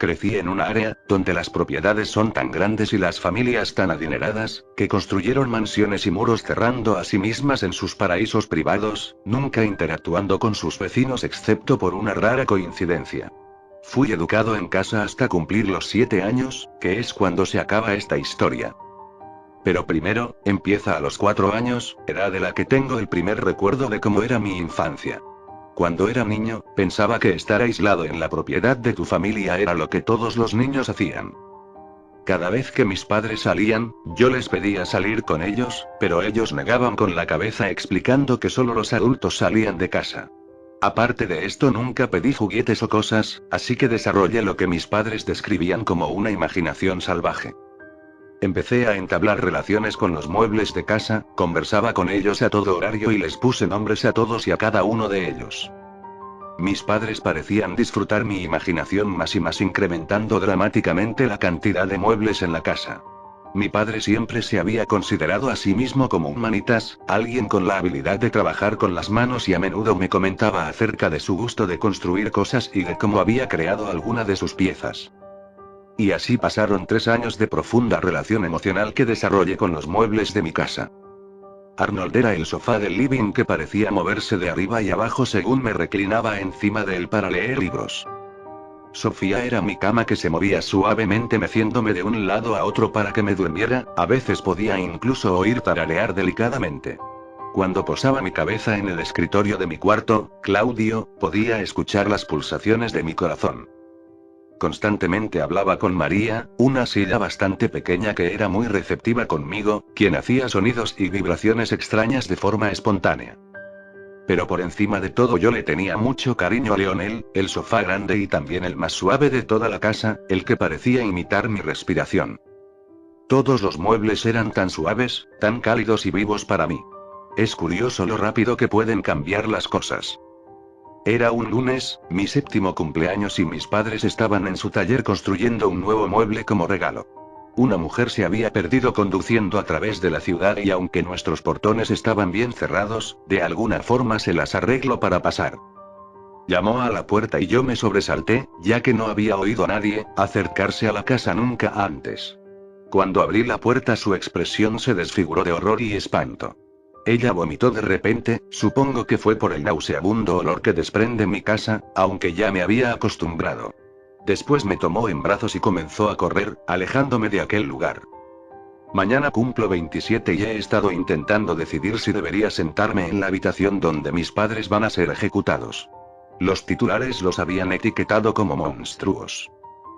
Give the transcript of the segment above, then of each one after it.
Crecí en un área donde las propiedades son tan grandes y las familias tan adineradas, que construyeron mansiones y muros cerrando a sí mismas en sus paraísos privados, nunca interactuando con sus vecinos excepto por una rara coincidencia. Fui educado en casa hasta cumplir los 7 años, que es cuando se acaba esta historia. Pero primero, empieza a los 4 años, edad de la que tengo el primer recuerdo de cómo era mi infancia. Cuando era niño, pensaba que estar aislado en la propiedad de tu familia era lo que todos los niños hacían. Cada vez que mis padres salían, yo les pedía salir con ellos, pero ellos negaban con la cabeza explicando que solo los adultos salían de casa. Aparte de esto, nunca pedí juguetes o cosas, así que desarrollé lo que mis padres describían como una imaginación salvaje. Empecé a entablar relaciones con los muebles de casa, conversaba con ellos a todo horario y les puse nombres a todos y a cada uno de ellos. Mis padres parecían disfrutar mi imaginación más y más, incrementando dramáticamente la cantidad de muebles en la casa. Mi padre siempre se había considerado a sí mismo como un manitas, alguien con la habilidad de trabajar con las manos, y a menudo me comentaba acerca de su gusto de construir cosas y de cómo había creado alguna de sus piezas. Y así pasaron 3 años de profunda relación emocional que desarrollé con los muebles de mi casa. Arnold era el sofá del living que parecía moverse de arriba y abajo según me reclinaba encima de él para leer libros. Sofía era mi cama que se movía suavemente meciéndome de un lado a otro para que me durmiera, a veces podía incluso oír tararear delicadamente. Cuando posaba mi cabeza en el escritorio de mi cuarto, Claudio, podía escuchar las pulsaciones de mi corazón. Constantemente hablaba con María, una silla bastante pequeña que era muy receptiva conmigo, quien hacía sonidos y vibraciones extrañas de forma espontánea. Pero por encima de todo yo le tenía mucho cariño a Leonel, el sofá grande y también el más suave de toda la casa, el que parecía imitar mi respiración. Todos los muebles eran tan suaves, tan cálidos y vivos para mí. Es curioso lo rápido que pueden cambiar las cosas. Era un lunes, mi 7º cumpleaños, y mis padres estaban en su taller construyendo un nuevo mueble como regalo. Una mujer se había perdido conduciendo a través de la ciudad y aunque nuestros portones estaban bien cerrados, de alguna forma se las arregló para pasar. Llamó a la puerta y yo me sobresalté, ya que no había oído a nadie acercarse a la casa nunca antes. Cuando abrí la puerta su expresión se desfiguró de horror y espanto. Ella vomitó de repente, supongo que fue por el nauseabundo olor que desprende mi casa, aunque ya me había acostumbrado. Después me tomó en brazos y comenzó a correr, alejándome de aquel lugar. Mañana cumplo 27 y he estado intentando decidir si debería sentarme en la habitación donde mis padres van a ser ejecutados. Los titulares los habían etiquetado como monstruos.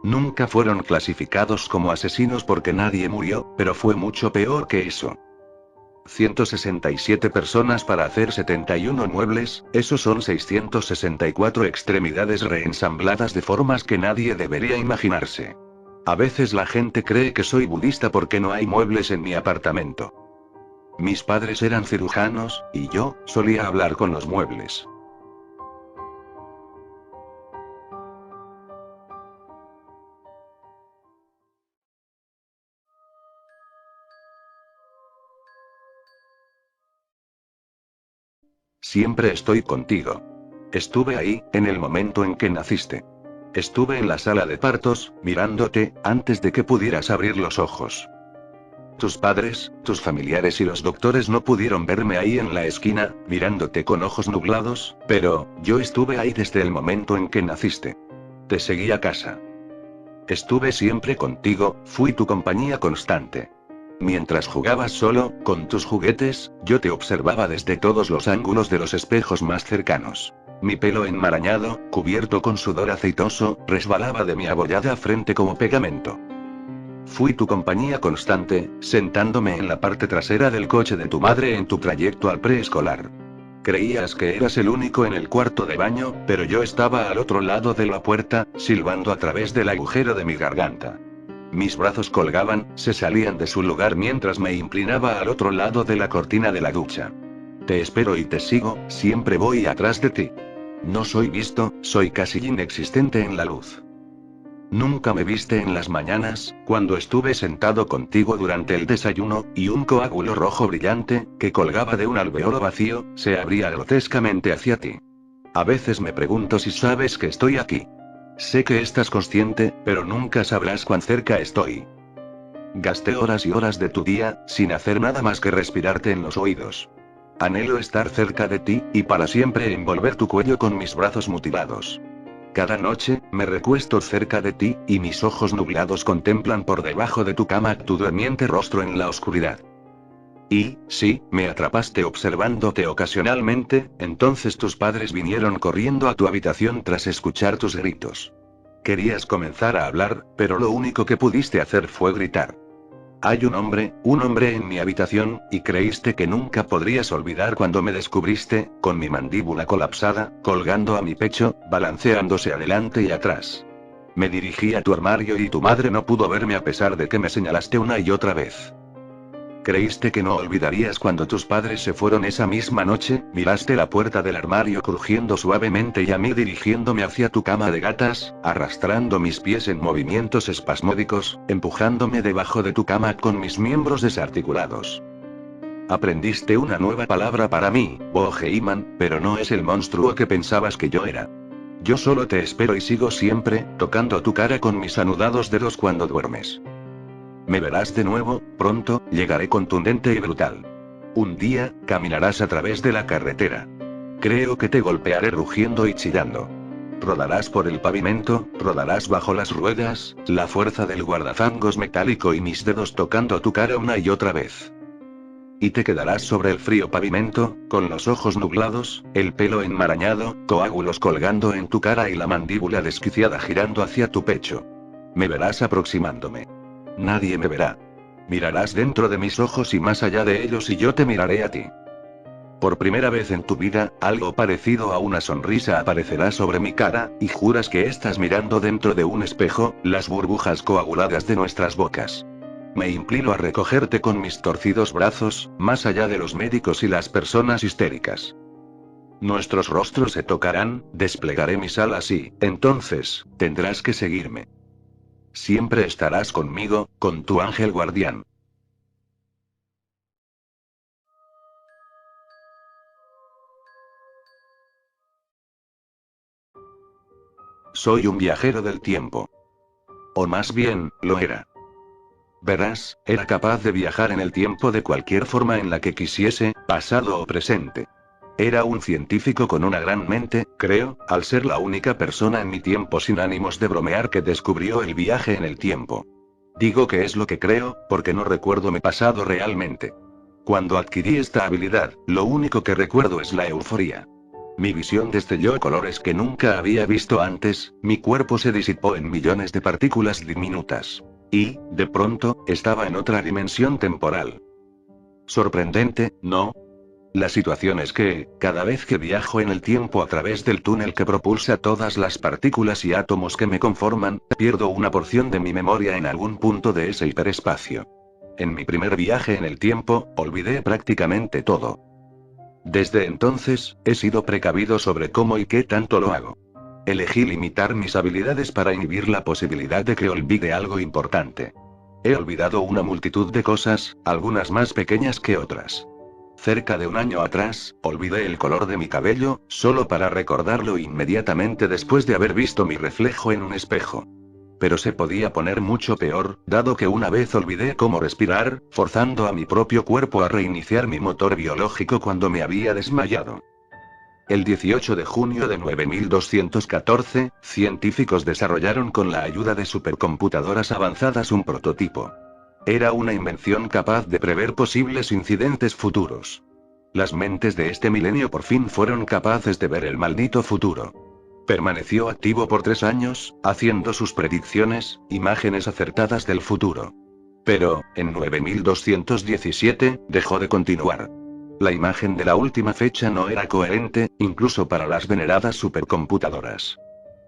Nunca fueron clasificados como asesinos porque nadie murió, pero fue mucho peor que eso. 167 personas para hacer 71 muebles, esos son 664 extremidades reensambladas de formas que nadie debería imaginarse. A veces la gente cree que soy budista porque no hay muebles en mi apartamento. Mis padres eran cirujanos, y yo solía hablar con los muebles. Siempre estoy contigo. Estuve ahí, en el momento en que naciste. Estuve en la sala de partos, mirándote, antes de que pudieras abrir los ojos. Tus padres, tus familiares y los doctores no pudieron verme ahí en la esquina, mirándote con ojos nublados, pero yo estuve ahí desde el momento en que naciste. Te seguí a casa. Estuve siempre contigo, fui tu compañía constante. Mientras jugabas solo, con tus juguetes, yo te observaba desde todos los ángulos de los espejos más cercanos. Mi pelo enmarañado, cubierto con sudor aceitoso, resbalaba de mi abollada frente como pegamento. Fui tu compañía constante, sentándome en la parte trasera del coche de tu madre en tu trayecto al preescolar. Creías que eras el único en el cuarto de baño, pero yo estaba al otro lado de la puerta, silbando a través del agujero de mi garganta. Mis brazos colgaban, se salían de su lugar mientras me inclinaba al otro lado de la cortina de la ducha. Te espero y te sigo, siempre voy atrás de ti. No soy visto, soy casi inexistente en la luz. Nunca me viste en las mañanas, cuando estuve sentado contigo durante el desayuno, y un coágulo rojo brillante, que colgaba de un alveolo vacío, se abría grotescamente hacia ti. A veces me pregunto si sabes que estoy aquí. Sé que estás consciente, pero nunca sabrás cuán cerca estoy. Gasté horas y horas de tu día, sin hacer nada más que respirarte en los oídos. Anhelo estar cerca de ti, y para siempre envolver tu cuello con mis brazos mutilados. Cada noche, me recuesto cerca de ti, y mis ojos nublados contemplan por debajo de tu cama tu durmiente rostro en la oscuridad. Y, sí, me atrapaste observándote ocasionalmente, entonces tus padres vinieron corriendo a tu habitación tras escuchar tus gritos. Querías comenzar a hablar, pero lo único que pudiste hacer fue gritar. Hay un hombre en mi habitación, y creíste que nunca podrías olvidar cuando me descubriste, con mi mandíbula colapsada, colgando a mi pecho, balanceándose adelante y atrás. Me dirigí a tu armario y tu madre no pudo verme a pesar de que me señalaste una y otra vez. Creíste que no olvidarías cuando tus padres se fueron esa misma noche, miraste la puerta del armario crujiendo suavemente y a mí dirigiéndome hacia tu cama de gatas, arrastrando mis pies en movimientos espasmódicos, empujándome debajo de tu cama con mis miembros desarticulados. Aprendiste una nueva palabra para mí, Bohemian, pero no es el monstruo que pensabas que yo era. Yo solo te espero y sigo siempre, tocando tu cara con mis anudados dedos cuando duermes. Me verás de nuevo, pronto, llegaré contundente y brutal. Un día, caminarás a través de la carretera. Creo que te golpearé rugiendo y chillando. Rodarás por el pavimento, rodarás bajo las ruedas, la fuerza del guardafangos metálico y mis dedos tocando tu cara una y otra vez. Y te quedarás sobre el frío pavimento, con los ojos nublados, el pelo enmarañado, coágulos colgando en tu cara y la mandíbula desquiciada girando hacia tu pecho. Me verás aproximándome. Nadie me verá. Mirarás dentro de mis ojos y más allá de ellos y yo te miraré a ti. Por primera vez en tu vida, algo parecido a una sonrisa aparecerá sobre mi cara, y juras que estás mirando dentro de un espejo, las burbujas coaguladas de nuestras bocas. Me inclino a recogerte con mis torcidos brazos, más allá de los médicos y las personas histéricas. Nuestros rostros se tocarán, desplegaré mis alas y, entonces, tendrás que seguirme. Siempre estarás conmigo, con tu ángel guardián. Soy un viajero del tiempo. O más bien, lo era. Verás, era capaz de viajar en el tiempo de cualquier forma en la que quisiese, pasado o presente. Era un científico con una gran mente, creo, al ser la única persona en mi tiempo sin ánimos de bromear que descubrió el viaje en el tiempo. Digo que es lo que creo, porque no recuerdo mi pasado realmente. Cuando adquirí esta habilidad, lo único que recuerdo es la euforia. Mi visión destelló colores que nunca había visto antes, mi cuerpo se disipó en millones de partículas diminutas. Y, de pronto, estaba en otra dimensión temporal. Sorprendente, ¿no? La situación es que, cada vez que viajo en el tiempo a través del túnel que propulsa todas las partículas y átomos que me conforman, pierdo una porción de mi memoria en algún punto de ese hiperespacio. En mi primer viaje en el tiempo, olvidé prácticamente todo. Desde entonces, he sido precavido sobre cómo y qué tanto lo hago. Elegí limitar mis habilidades para inhibir la posibilidad de que olvide algo importante. He olvidado una multitud de cosas, algunas más pequeñas que otras. Cerca de un año atrás, olvidé el color de mi cabello, solo para recordarlo inmediatamente después de haber visto mi reflejo en un espejo. Pero se podía poner mucho peor, dado que una vez olvidé cómo respirar, forzando a mi propio cuerpo a reiniciar mi motor biológico cuando me había desmayado. El 18 de junio de 9214, científicos desarrollaron con la ayuda de supercomputadoras avanzadas un prototipo. Era una invención capaz de prever posibles incidentes futuros. Las mentes de este milenio por fin fueron capaces de ver el maldito futuro. Permaneció activo por 3 años, haciendo sus predicciones, imágenes acertadas del futuro. Pero, en 9217, dejó de continuar. La imagen de la última fecha no era coherente, incluso para las veneradas supercomputadoras.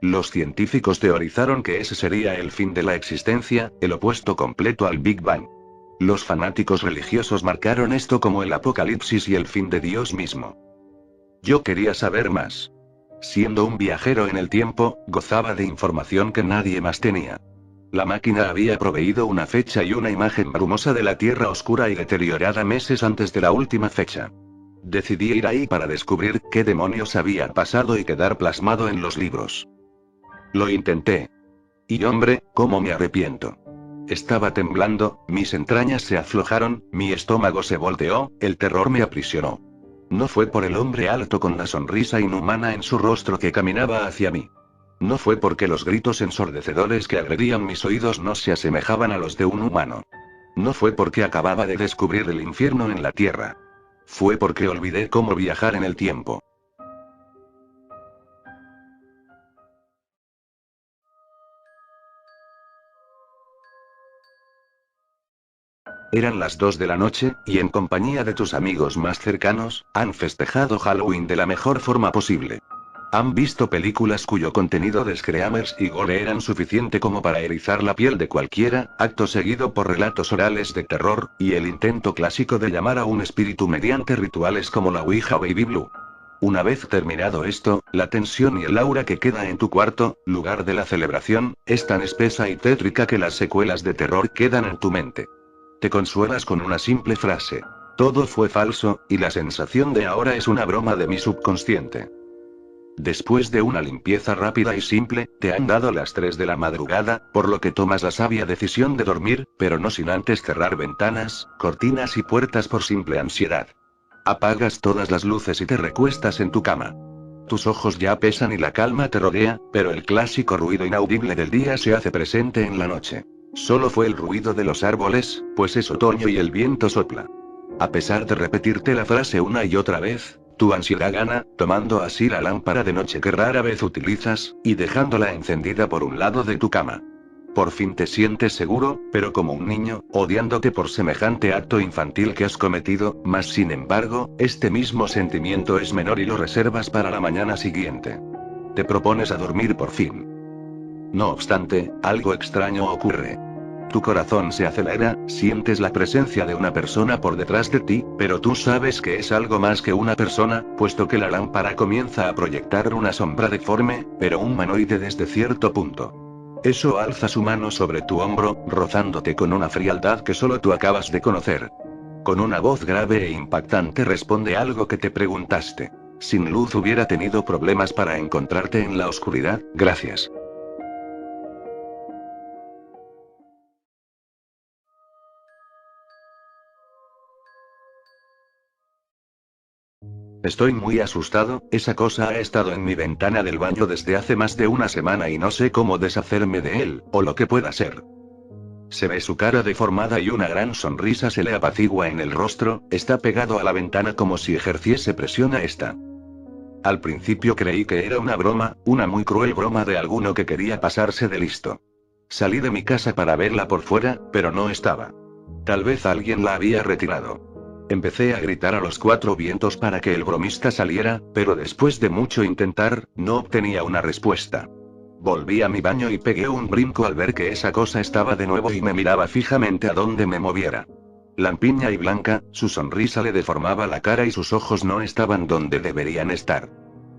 Los científicos teorizaron que ese sería el fin de la existencia, el opuesto completo al Big Bang. Los fanáticos religiosos marcaron esto como el apocalipsis y el fin de Dios mismo. Yo quería saber más. Siendo un viajero en el tiempo, gozaba de información que nadie más tenía. La máquina había proveído una fecha y una imagen brumosa de la Tierra oscura y deteriorada meses antes de la última fecha. Decidí ir ahí para descubrir qué demonios había pasado y quedar plasmado en los libros. Lo intenté. Y hombre, cómo me arrepiento. Estaba temblando, mis entrañas se aflojaron, mi estómago se volteó, el terror me aprisionó. No fue por el hombre alto con la sonrisa inhumana en su rostro que caminaba hacia mí. No fue porque los gritos ensordecedores que agredían mis oídos no se asemejaban a los de un humano. No fue porque acababa de descubrir el infierno en la tierra. Fue porque olvidé cómo viajar en el tiempo. Eran las 2 de la noche, y en compañía de tus amigos más cercanos, han festejado Halloween de la mejor forma posible. Han visto películas cuyo contenido de screamers y gore eran suficiente como para erizar la piel de cualquiera, acto seguido por relatos orales de terror, y el intento clásico de llamar a un espíritu mediante rituales como la Ouija o Baby Blue. Una vez terminado esto, la tensión y el aura que queda en tu cuarto, lugar de la celebración, es tan espesa y tétrica que las secuelas de terror quedan en tu mente. Te consuelas con una simple frase. Todo fue falso, y la sensación de ahora es una broma de mi subconsciente. Después de una limpieza rápida y simple, te han dado las 3 de la madrugada, por lo que tomas la sabia decisión de dormir, pero no sin antes cerrar ventanas, cortinas y puertas por simple ansiedad. Apagas todas las luces y te recuestas en tu cama. Tus ojos ya pesan y la calma te rodea, pero el clásico ruido inaudible del día se hace presente en la noche. Solo fue el ruido de los árboles, pues es otoño y el viento sopla. A pesar de repetirte la frase una y otra vez, tu ansiedad gana, tomando así la lámpara de noche que rara vez utilizas, y dejándola encendida por un lado de tu cama. Por fin te sientes seguro, pero como un niño, odiándote por semejante acto infantil que has cometido, mas sin embargo, este mismo sentimiento es menor y lo reservas para la mañana siguiente. Te propones a dormir por fin. No obstante, algo extraño ocurre. Tu corazón se acelera, sientes la presencia de una persona por detrás de ti, pero tú sabes que es algo más que una persona, puesto que la lámpara comienza a proyectar una sombra deforme, pero humanoide desde cierto punto. Eso alza su mano sobre tu hombro, rozándote con una frialdad que solo tú acabas de conocer. Con una voz grave e impactante responde algo que te preguntaste. Sin luz hubiera tenido problemas para encontrarte en la oscuridad, gracias. Estoy muy asustado, esa cosa ha estado en mi ventana del baño desde hace más de una semana y no sé cómo deshacerme de él, o lo que pueda ser. Se ve su cara deformada y una gran sonrisa se le apacigua en el rostro, está pegado a la ventana como si ejerciese presión a esta. Al principio creí que era una broma, una muy cruel broma de alguno que quería pasarse de listo. Salí de mi casa para verla por fuera, pero no estaba. Tal vez alguien la había retirado. Empecé a gritar a los 4 vientos para que el bromista saliera, pero después de mucho intentar, no obtenía una respuesta. Volví a mi baño y pegué un brinco al ver que esa cosa estaba de nuevo y me miraba fijamente a donde me moviera. Lampiña y blanca, su sonrisa le deformaba la cara y sus ojos no estaban donde deberían estar.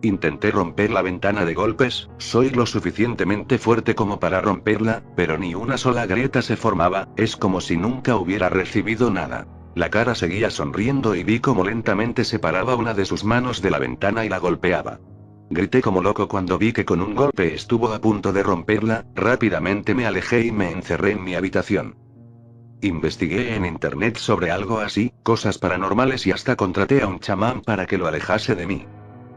Intenté romper la ventana de golpes, soy lo suficientemente fuerte como para romperla, pero ni una sola grieta se formaba, es como si nunca hubiera recibido nada. La cara seguía sonriendo y vi cómo lentamente separaba una de sus manos de la ventana y la golpeaba. Grité como loco cuando vi que con un golpe estuvo a punto de romperla, rápidamente me alejé y me encerré en mi habitación. Investigué en internet sobre algo así, cosas paranormales y hasta contraté a un chamán para que lo alejase de mí.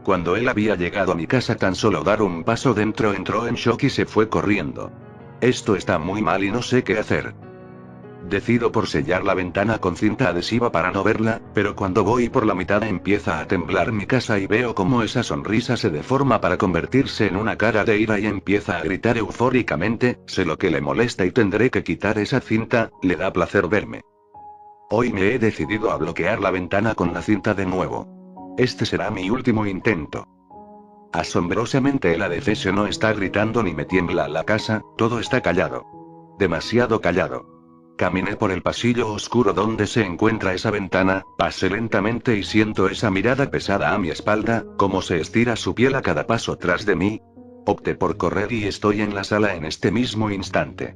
Cuando él había llegado a mi casa tan solo dar un paso dentro entró en shock y se fue corriendo. Esto está muy mal y no sé qué hacer. Decido por sellar la ventana con cinta adhesiva para no verla, pero cuando voy por la mitad empieza a temblar mi casa y veo cómo esa sonrisa se deforma para convertirse en una cara de ira y empieza a gritar eufóricamente, sé lo que le molesta y tendré que quitar esa cinta, le da placer verme. Hoy me he decidido a bloquear la ventana con la cinta de nuevo. Este será mi último intento. Asombrosamente el adefesio no está gritando ni me tiembla la casa, todo está callado. Demasiado callado. Caminé por el pasillo oscuro donde se encuentra esa ventana, pasé lentamente y siento esa mirada pesada a mi espalda, como se estira su piel a cada paso tras de mí. Opté por correr y estoy en la sala en este mismo instante.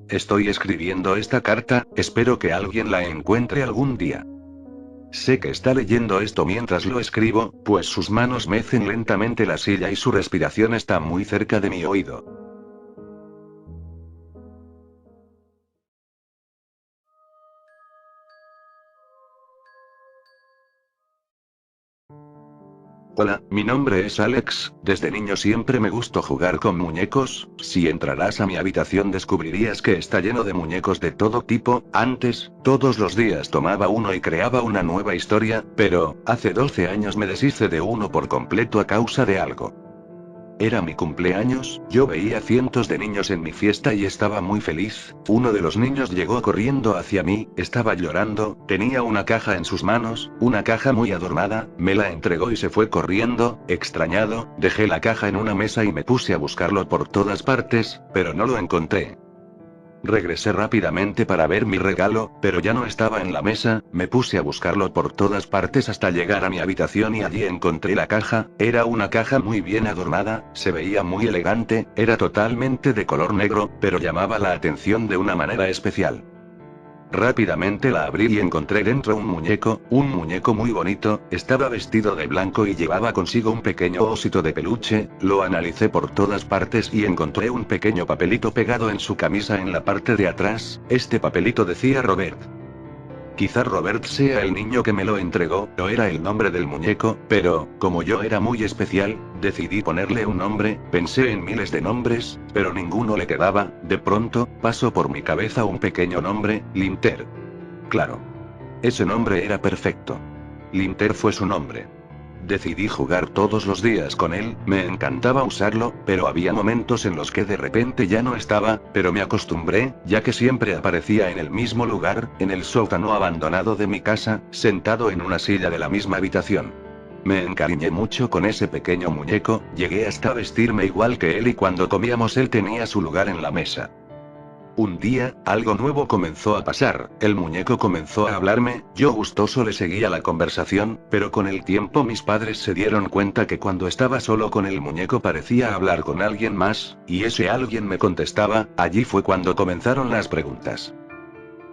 Estoy escribiendo esta carta, espero que alguien la encuentre algún día. Sé que está leyendo esto mientras lo escribo, pues sus manos mecen lentamente la silla y su respiración está muy cerca de mi oído. Hola, mi nombre es Alex, desde niño siempre me gustó jugar con muñecos, si entraras a mi habitación descubrirías que está lleno de muñecos de todo tipo, antes, todos los días tomaba uno y creaba una nueva historia, pero, hace 12 años me deshice de uno por completo a causa de algo. Era mi cumpleaños, yo veía cientos de niños en mi fiesta y estaba muy feliz. Uno de los niños llegó corriendo hacia mí, estaba llorando, tenía una caja en sus manos, una caja muy adornada, me la entregó y se fue corriendo, extrañado, dejé la caja en una mesa y me puse a buscarlo por todas partes, pero no lo encontré. Regresé rápidamente para ver mi regalo, pero ya no estaba en la mesa, me puse a buscarlo por todas partes hasta llegar a mi habitación y allí encontré la caja, era una caja muy bien adornada, se veía muy elegante, era totalmente de color negro, pero llamaba la atención de una manera especial. Rápidamente la abrí y encontré dentro un muñeco muy bonito, estaba vestido de blanco y llevaba consigo un pequeño osito de peluche, lo analicé por todas partes y encontré un pequeño papelito pegado en su camisa en la parte de atrás, este papelito decía Robert. Quizá Robert sea el niño que me lo entregó, o era el nombre del muñeco, pero, como yo era muy especial, decidí ponerle un nombre, pensé en miles de nombres, pero ninguno le quedaba, de pronto, pasó por mi cabeza un pequeño nombre, Linter. Claro. Ese nombre era perfecto. Linter fue su nombre. Decidí jugar todos los días con él, me encantaba usarlo, pero había momentos en los que de repente ya no estaba, pero me acostumbré, ya que siempre aparecía en el mismo lugar, en el sótano abandonado de mi casa, sentado en una silla de la misma habitación. Me encariñé mucho con ese pequeño muñeco, llegué hasta vestirme igual que él y cuando comíamos él tenía su lugar en la mesa. Un día, algo nuevo comenzó a pasar, el muñeco comenzó a hablarme, yo gustoso le seguía la conversación, pero con el tiempo mis padres se dieron cuenta que cuando estaba solo con el muñeco parecía hablar con alguien más, y ese alguien me contestaba, allí fue cuando comenzaron las preguntas.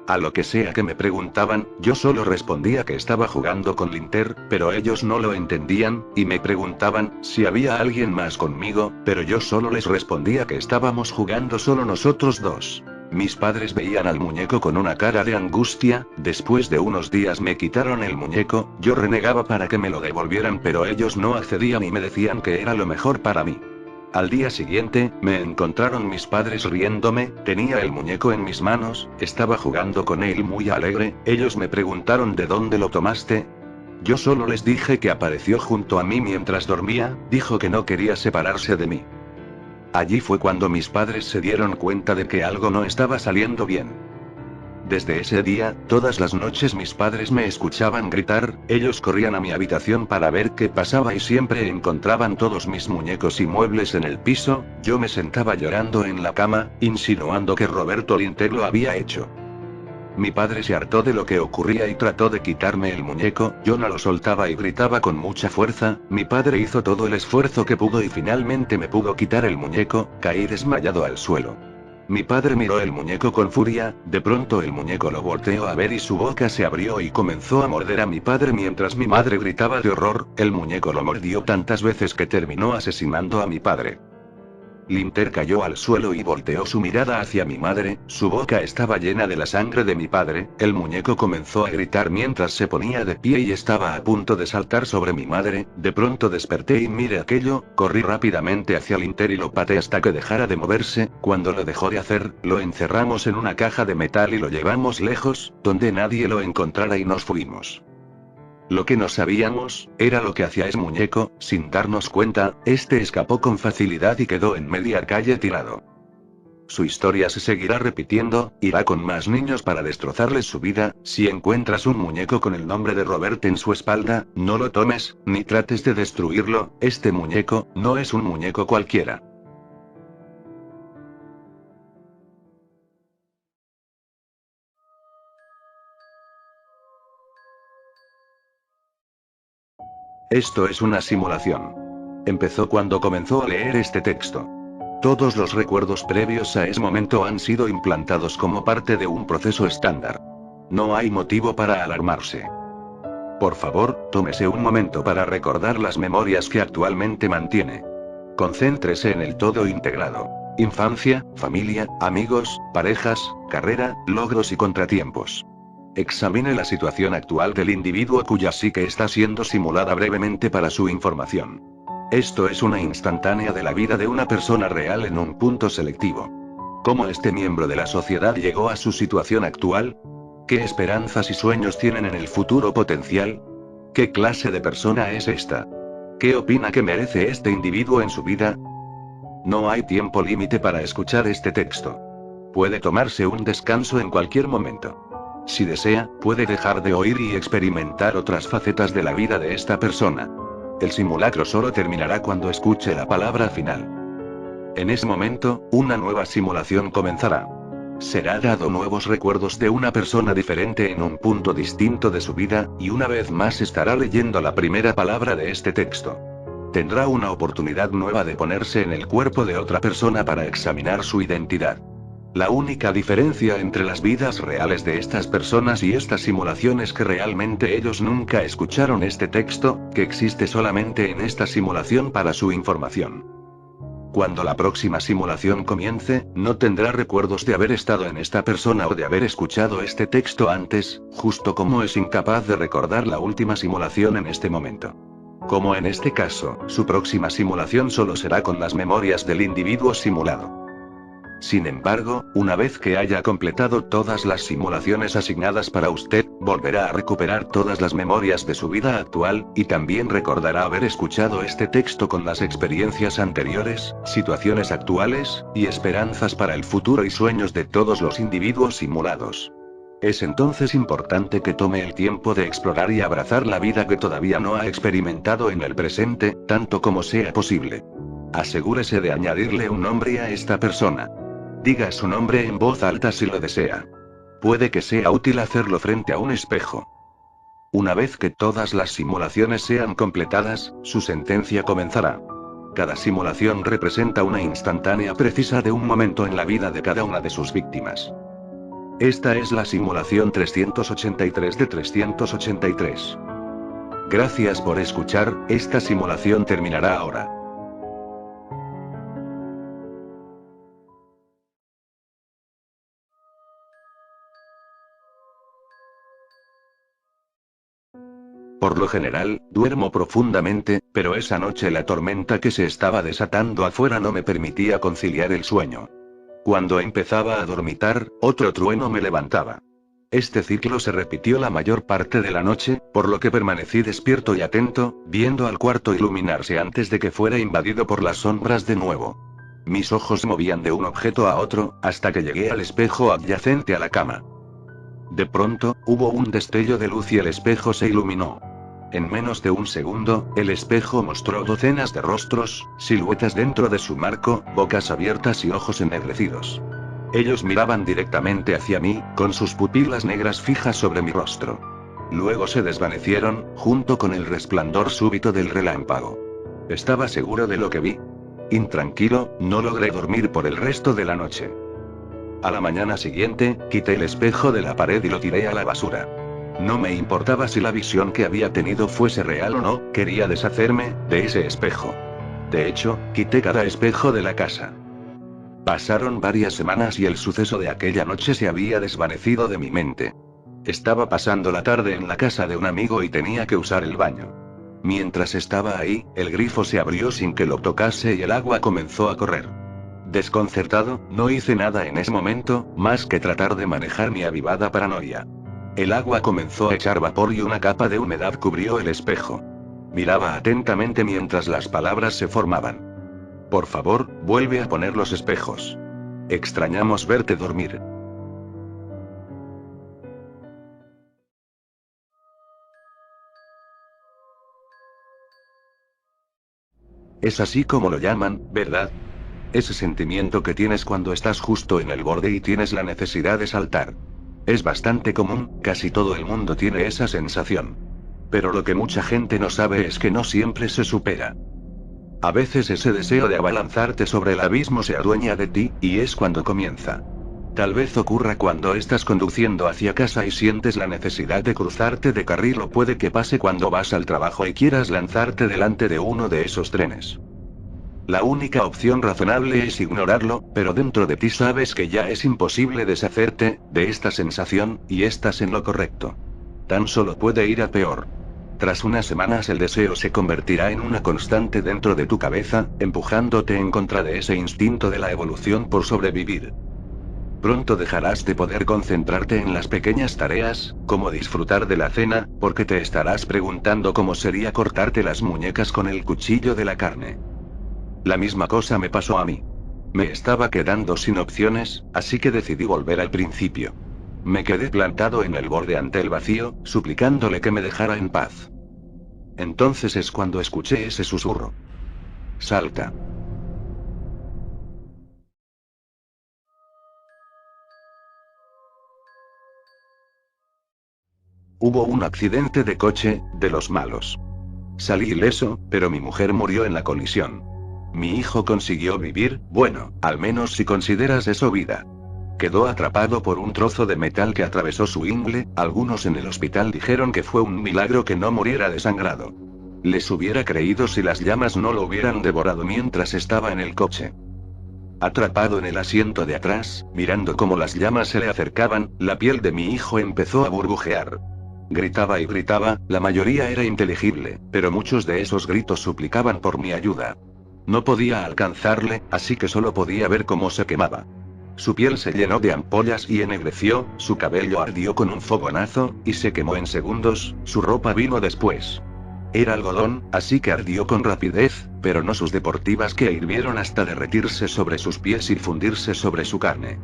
A lo que sea que me preguntaban, yo solo respondía que estaba jugando con Linter, pero ellos no lo entendían, y me preguntaban si había alguien más conmigo, pero yo solo les respondía que estábamos jugando solo nosotros dos. Mis padres veían al muñeco con una cara de angustia, después de unos días me quitaron el muñeco, yo renegaba para que me lo devolvieran pero ellos no accedían y me decían que era lo mejor para mí. Al día siguiente, me encontraron mis padres riéndome, tenía el muñeco en mis manos, estaba jugando con él muy alegre, ellos me preguntaron ¿de dónde lo tomaste? Yo solo les dije que apareció junto a mí mientras dormía, dijo que no quería separarse de mí. Allí fue cuando mis padres se dieron cuenta de que algo no estaba saliendo bien. Desde ese día, todas las noches mis padres me escuchaban gritar, ellos corrían a mi habitación para ver qué pasaba y siempre encontraban todos mis muñecos y muebles en el piso, yo me sentaba llorando en la cama, insinuando que Roberto Linter lo había hecho. Mi padre se hartó de lo que ocurría y trató de quitarme el muñeco, yo no lo soltaba y gritaba con mucha fuerza, mi padre hizo todo el esfuerzo que pudo y finalmente me pudo quitar el muñeco, caí desmayado al suelo. Mi padre miró el muñeco con furia, de pronto el muñeco lo volteó a ver y su boca se abrió y comenzó a morder a mi padre mientras mi madre gritaba de horror, el muñeco lo mordió tantas veces que terminó asesinando a mi padre. Linter cayó al suelo y volteó su mirada hacia mi madre, su boca estaba llena de la sangre de mi padre, el muñeco comenzó a gritar mientras se ponía de pie y estaba a punto de saltar sobre mi madre, de pronto desperté y miré aquello, corrí rápidamente hacia Linter y lo pateé hasta que dejara de moverse, cuando lo dejó de hacer, lo encerramos en una caja de metal y lo llevamos lejos, donde nadie lo encontrara y nos fuimos. Lo que no sabíamos, era lo que hacía ese muñeco, sin darnos cuenta, este escapó con facilidad y quedó en media calle tirado. Su historia se seguirá repitiendo, irá con más niños para destrozarles su vida, si encuentras un muñeco con el nombre de Robert en su espalda, no lo tomes, ni trates de destruirlo, este muñeco, no es un muñeco cualquiera. Esto es una simulación. Empezó cuando comenzó a leer este texto. Todos los recuerdos previos a ese momento han sido implantados como parte de un proceso estándar. No hay motivo para alarmarse. Por favor, tómese un momento para recordar las memorias que actualmente mantiene. Concéntrese en el todo integrado. Infancia, familia, amigos, parejas, carrera, logros y contratiempos. Examine la situación actual del individuo cuya psique está siendo simulada brevemente para su información. Esto es una instantánea de la vida de una persona real en un punto selectivo. ¿Cómo este miembro de la sociedad llegó a su situación actual? ¿Qué esperanzas y sueños tienen en el futuro potencial? ¿Qué clase de persona es esta? ¿Qué opina que merece este individuo en su vida? No hay tiempo límite para escuchar este texto. Puede tomarse un descanso en cualquier momento. Si desea, puede dejar de oír y experimentar otras facetas de la vida de esta persona. El simulacro solo terminará cuando escuche la palabra final. En ese momento, una nueva simulación comenzará. Será dado nuevos recuerdos de una persona diferente en un punto distinto de su vida, y una vez más estará leyendo la primera palabra de este texto. Tendrá una oportunidad nueva de ponerse en el cuerpo de otra persona para examinar su identidad. La única diferencia entre las vidas reales de estas personas y esta simulación es que realmente ellos nunca escucharon este texto, que existe solamente en esta simulación para su información. Cuando la próxima simulación comience, no tendrá recuerdos de haber estado en esta persona o de haber escuchado este texto antes, justo como es incapaz de recordar la última simulación en este momento. Como en este caso, su próxima simulación solo será con las memorias del individuo simulado. Sin embargo, una vez que haya completado todas las simulaciones asignadas para usted, volverá a recuperar todas las memorias de su vida actual, y también recordará haber escuchado este texto con las experiencias anteriores, situaciones actuales, y esperanzas para el futuro y sueños de todos los individuos simulados. Es entonces importante que tome el tiempo de explorar y abrazar la vida que todavía no ha experimentado en el presente, tanto como sea posible. Asegúrese de añadirle un nombre a esta persona. Diga su nombre en voz alta si lo desea. Puede que sea útil hacerlo frente a un espejo. Una vez que todas las simulaciones sean completadas, su sentencia comenzará. Cada simulación representa una instantánea precisa de un momento en la vida de cada una de sus víctimas. Esta es la simulación 383 de 383. Gracias por escuchar, esta simulación terminará ahora. Por lo general, duermo profundamente, pero esa noche la tormenta que se estaba desatando afuera no me permitía conciliar el sueño. Cuando empezaba a dormitar, otro trueno me levantaba. Este ciclo se repitió la mayor parte de la noche, por lo que permanecí despierto y atento, viendo al cuarto iluminarse antes de que fuera invadido por las sombras de nuevo. Mis ojos movían de un objeto a otro, hasta que llegué al espejo adyacente a la cama. De pronto, hubo un destello de luz y el espejo se iluminó. En menos de un segundo, el espejo mostró docenas de rostros, siluetas dentro de su marco, bocas abiertas y ojos ennegrecidos. Ellos miraban directamente hacia mí, con sus pupilas negras fijas sobre mi rostro. Luego se desvanecieron, junto con el resplandor súbito del relámpago. Estaba seguro de lo que vi. Intranquilo, no logré dormir por el resto de la noche. A la mañana siguiente, quité el espejo de la pared y lo tiré a la basura. No me importaba si la visión que había tenido fuese real o no, quería deshacerme de ese espejo. De hecho, quité cada espejo de la casa. Pasaron varias semanas y el suceso de aquella noche se había desvanecido de mi mente. Estaba pasando la tarde en la casa de un amigo y tenía que usar el baño. Mientras estaba ahí, el grifo se abrió sin que lo tocase y el agua comenzó a correr. Desconcertado, no hice nada en ese momento, más que tratar de manejar mi avivada paranoia. El agua comenzó a echar vapor y una capa de humedad cubrió el espejo. Miraba atentamente mientras las palabras se formaban. Por favor, vuelve a poner los espejos. Extrañamos verte dormir. Es así como lo llaman, ¿verdad? Ese sentimiento que tienes cuando estás justo en el borde y tienes la necesidad de saltar. Es bastante común, casi todo el mundo tiene esa sensación. Pero lo que mucha gente no sabe es que no siempre se supera. A veces ese deseo de abalanzarte sobre el abismo se adueña de ti, y es cuando comienza. Tal vez ocurra cuando estás conduciendo hacia casa y sientes la necesidad de cruzarte de carril, o puede que pase cuando vas al trabajo y quieras lanzarte delante de uno de esos trenes. La única opción razonable es ignorarlo, pero dentro de ti sabes que ya es imposible deshacerte de esta sensación, y estás en lo correcto. Tan solo puede ir a peor. Tras unas semanas el deseo se convertirá en una constante dentro de tu cabeza, empujándote en contra de ese instinto de la evolución por sobrevivir. Pronto dejarás de poder concentrarte en las pequeñas tareas, como disfrutar de la cena, porque te estarás preguntando cómo sería cortarte las muñecas con el cuchillo de la carne. La misma cosa me pasó a mí. Me estaba quedando sin opciones, así que decidí volver al principio. Me quedé plantado en el borde ante el vacío, suplicándole que me dejara en paz. Entonces es cuando escuché ese susurro. Salta. Hubo un accidente de coche, de los malos. Salí ileso, pero mi mujer murió en la colisión. Mi hijo consiguió vivir, bueno, al menos si consideras eso vida. Quedó atrapado por un trozo de metal que atravesó su ingle, algunos en el hospital dijeron que fue un milagro que no muriera desangrado. Les hubiera creído si las llamas no lo hubieran devorado mientras estaba en el coche. Atrapado en el asiento de atrás, mirando cómo las llamas se le acercaban, la piel de mi hijo empezó a burbujear. Gritaba y gritaba, la mayoría era inteligible, pero muchos de esos gritos suplicaban por mi ayuda. No podía alcanzarle, así que solo podía ver cómo se quemaba. Su piel se llenó de ampollas y ennegreció, su cabello ardió con un fogonazo, y se quemó en segundos, su ropa vino después. Era algodón, así que ardió con rapidez, pero no sus deportivas que hirvieron hasta derretirse sobre sus pies y fundirse sobre su carne.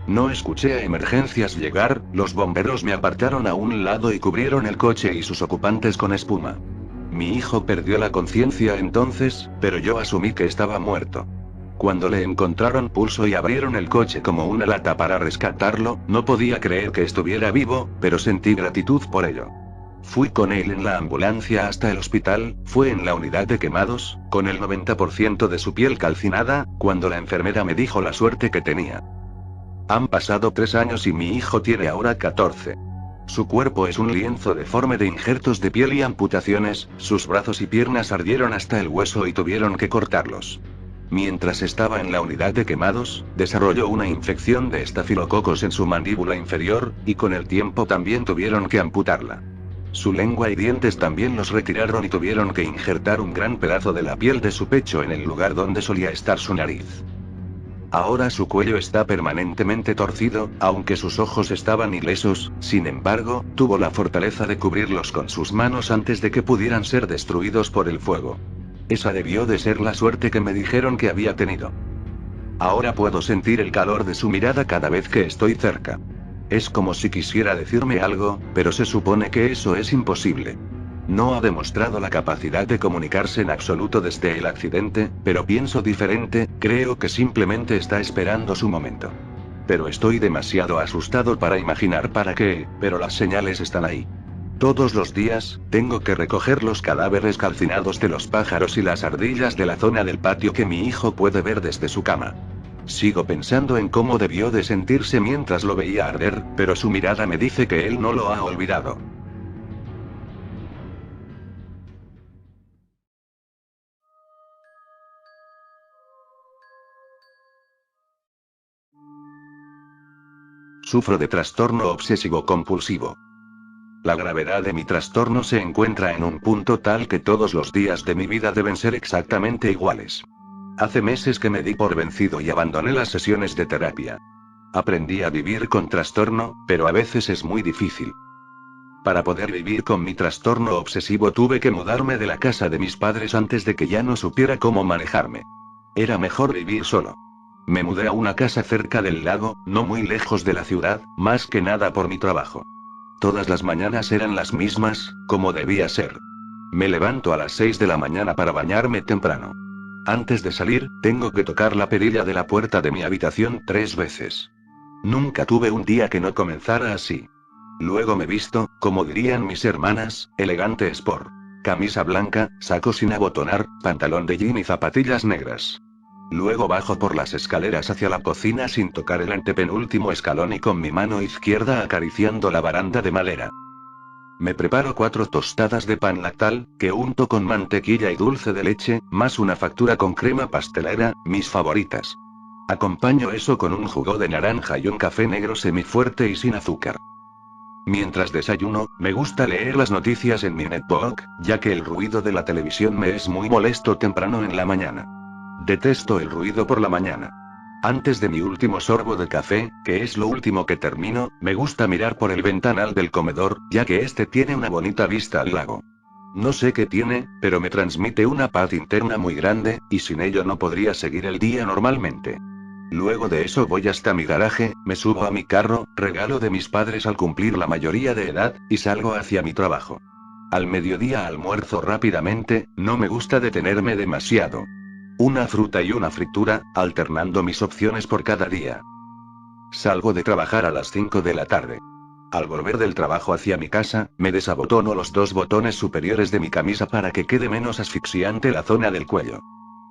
No escuché a emergencias llegar, los bomberos me apartaron a un lado y cubrieron el coche y sus ocupantes con espuma. Mi hijo perdió la conciencia entonces, pero yo asumí que estaba muerto. Cuando le encontraron pulso y abrieron el coche como una lata para rescatarlo, no podía creer que estuviera vivo, pero sentí gratitud por ello. Fui con él en la ambulancia hasta el hospital, fue en la unidad de quemados, con el 90% de su piel calcinada, cuando la enfermera me dijo la suerte que tenía. Han pasado 3 años y mi hijo tiene ahora 14. Su cuerpo es un lienzo deforme de injertos de piel y amputaciones, sus brazos y piernas ardieron hasta el hueso y tuvieron que cortarlos. Mientras estaba en la unidad de quemados, desarrolló una infección de estafilococos en su mandíbula inferior, y con el tiempo también tuvieron que amputarla. Su lengua y dientes también los retiraron y tuvieron que injertar un gran pedazo de la piel de su pecho en el lugar donde solía estar su nariz. Ahora su cuello está permanentemente torcido, aunque sus ojos estaban ilesos, sin embargo, tuvo la fortaleza de cubrirlos con sus manos antes de que pudieran ser destruidos por el fuego. Esa debió de ser la suerte que me dijeron que había tenido. Ahora puedo sentir el calor de su mirada cada vez que estoy cerca. Es como si quisiera decirme algo, pero se supone que eso es imposible. No ha demostrado la capacidad de comunicarse en absoluto desde el accidente, pero pienso diferente, creo que simplemente está esperando su momento. Pero estoy demasiado asustado para imaginar para qué, pero las señales están ahí. Todos los días, tengo que recoger los cadáveres calcinados de los pájaros y las ardillas de la zona del patio que mi hijo puede ver desde su cama. Sigo pensando en cómo debió de sentirse mientras lo veía arder, pero su mirada me dice que él no lo ha olvidado. Sufro de trastorno obsesivo-compulsivo. La gravedad de mi trastorno se encuentra en un punto tal que todos los días de mi vida deben ser exactamente iguales. Hace meses que me di por vencido y abandoné las sesiones de terapia. Aprendí a vivir con trastorno, pero a veces es muy difícil. Para poder vivir con mi trastorno obsesivo tuve que mudarme de la casa de mis padres antes de que ya no supiera cómo manejarme. Era mejor vivir solo. Me mudé a una casa cerca del lago, no muy lejos de la ciudad, más que nada por mi trabajo. Todas las mañanas eran las mismas, como debía ser. Me levanto a las 6 de la mañana para bañarme temprano. Antes de salir, tengo que tocar la perilla de la puerta de mi habitación 3 veces. Nunca tuve un día que no comenzara así. Luego me visto, como dirían mis hermanas, elegante sport. Camisa blanca, saco sin abotonar, pantalón de jean y zapatillas negras. Luego bajo por las escaleras hacia la cocina sin tocar el antepenúltimo escalón y con mi mano izquierda acariciando la baranda de madera. Me preparo 4 tostadas de pan lactal, que unto con mantequilla y dulce de leche, más una factura con crema pastelera, mis favoritas. Acompaño eso con un jugo de naranja y un café negro semifuerte y sin azúcar. Mientras desayuno, me gusta leer las noticias en mi netbook, ya que el ruido de la televisión me es muy molesto temprano en la mañana. Detesto el ruido por la mañana. Antes de mi último sorbo de café, que es lo último que termino, me gusta mirar por el ventanal del comedor, ya que este tiene una bonita vista al lago. No sé qué tiene, pero me transmite una paz interna muy grande, y sin ello no podría seguir el día normalmente. Luego de eso voy hasta mi garaje, me subo a mi carro, regalo de mis padres al cumplir la mayoría de edad, y salgo hacia mi trabajo. Al mediodía almuerzo rápidamente, no me gusta detenerme demasiado. Una fruta y una fritura, alternando mis opciones por cada día. Salgo de trabajar a las 5 de la tarde. Al volver del trabajo hacia mi casa, me desabotono los 2 botones superiores de mi camisa para que quede menos asfixiante la zona del cuello.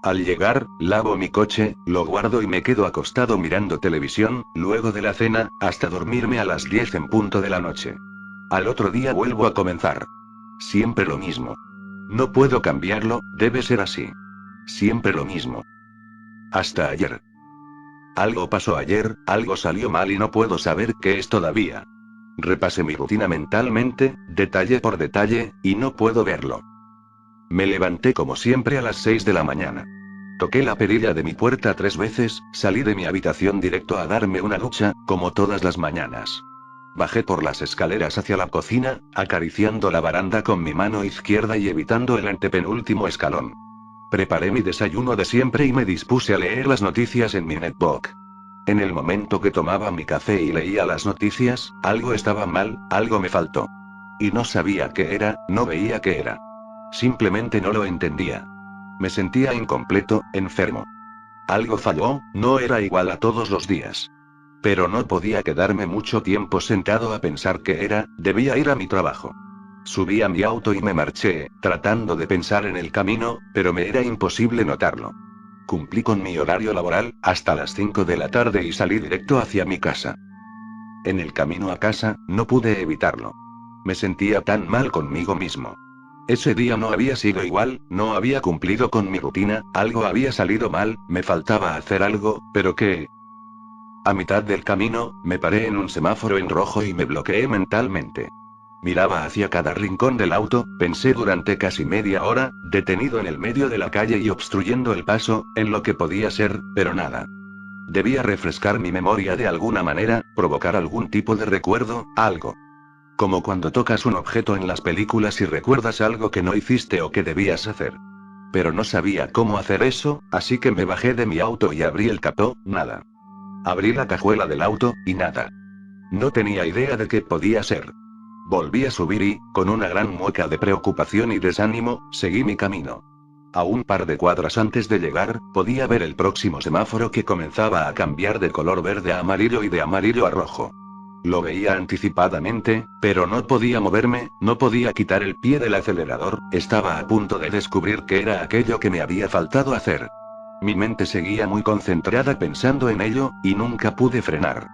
Al llegar, lavo mi coche, lo guardo y me quedo acostado mirando televisión, luego de la cena, hasta dormirme a las 10 en punto de la noche. Al otro día vuelvo a comenzar. Siempre lo mismo. No puedo cambiarlo, debe ser así. Siempre lo mismo. Hasta ayer. Algo pasó ayer, algo salió mal y no puedo saber qué es todavía. Repasé mi rutina mentalmente, detalle por detalle, y no puedo verlo. Me levanté como siempre a las 6 de la mañana. Toqué la perilla de mi puerta 3 veces, salí de mi habitación directo a darme una ducha, como todas las mañanas. Bajé por las escaleras hacia la cocina, acariciando la baranda con mi mano izquierda y evitando el antepenúltimo escalón. Preparé mi desayuno de siempre y me dispuse a leer las noticias en mi netbook. En el momento que tomaba mi café y leía las noticias, algo estaba mal, algo me faltó. Y no sabía qué era, no veía qué era. Simplemente no lo entendía. Me sentía incompleto, enfermo. Algo falló, no era igual a todos los días. Pero no podía quedarme mucho tiempo sentado a pensar qué era, debía ir a mi trabajo. Subí a mi auto y me marché, tratando de pensar en el camino, pero me era imposible notarlo. Cumplí con mi horario laboral, hasta las 5 de la tarde y salí directo hacia mi casa. En el camino a casa, no pude evitarlo. Me sentía tan mal conmigo mismo. Ese día no había sido igual, no había cumplido con mi rutina, algo había salido mal, me faltaba hacer algo, pero ¿qué? A mitad del camino, me paré en un semáforo en rojo y me bloqueé mentalmente. Miraba hacia cada rincón del auto, pensé durante casi media hora, detenido en el medio de la calle y obstruyendo el paso, en lo que podía ser, pero nada. Debía refrescar mi memoria de alguna manera, provocar algún tipo de recuerdo, algo. Como cuando tocas un objeto en las películas y recuerdas algo que no hiciste o que debías hacer. Pero no sabía cómo hacer eso, así que me bajé de mi auto y abrí el capó, nada. Abrí la cajuela del auto, y nada. No tenía idea de qué podía ser. Volví a subir y, con una gran mueca de preocupación y desánimo, seguí mi camino. A un par de cuadras antes de llegar, podía ver el próximo semáforo que comenzaba a cambiar de color verde a amarillo y de amarillo a rojo. Lo veía anticipadamente, pero no podía moverme, no podía quitar el pie del acelerador, estaba a punto de descubrir qué era aquello que me había faltado hacer. Mi mente seguía muy concentrada pensando en ello, y nunca pude frenar.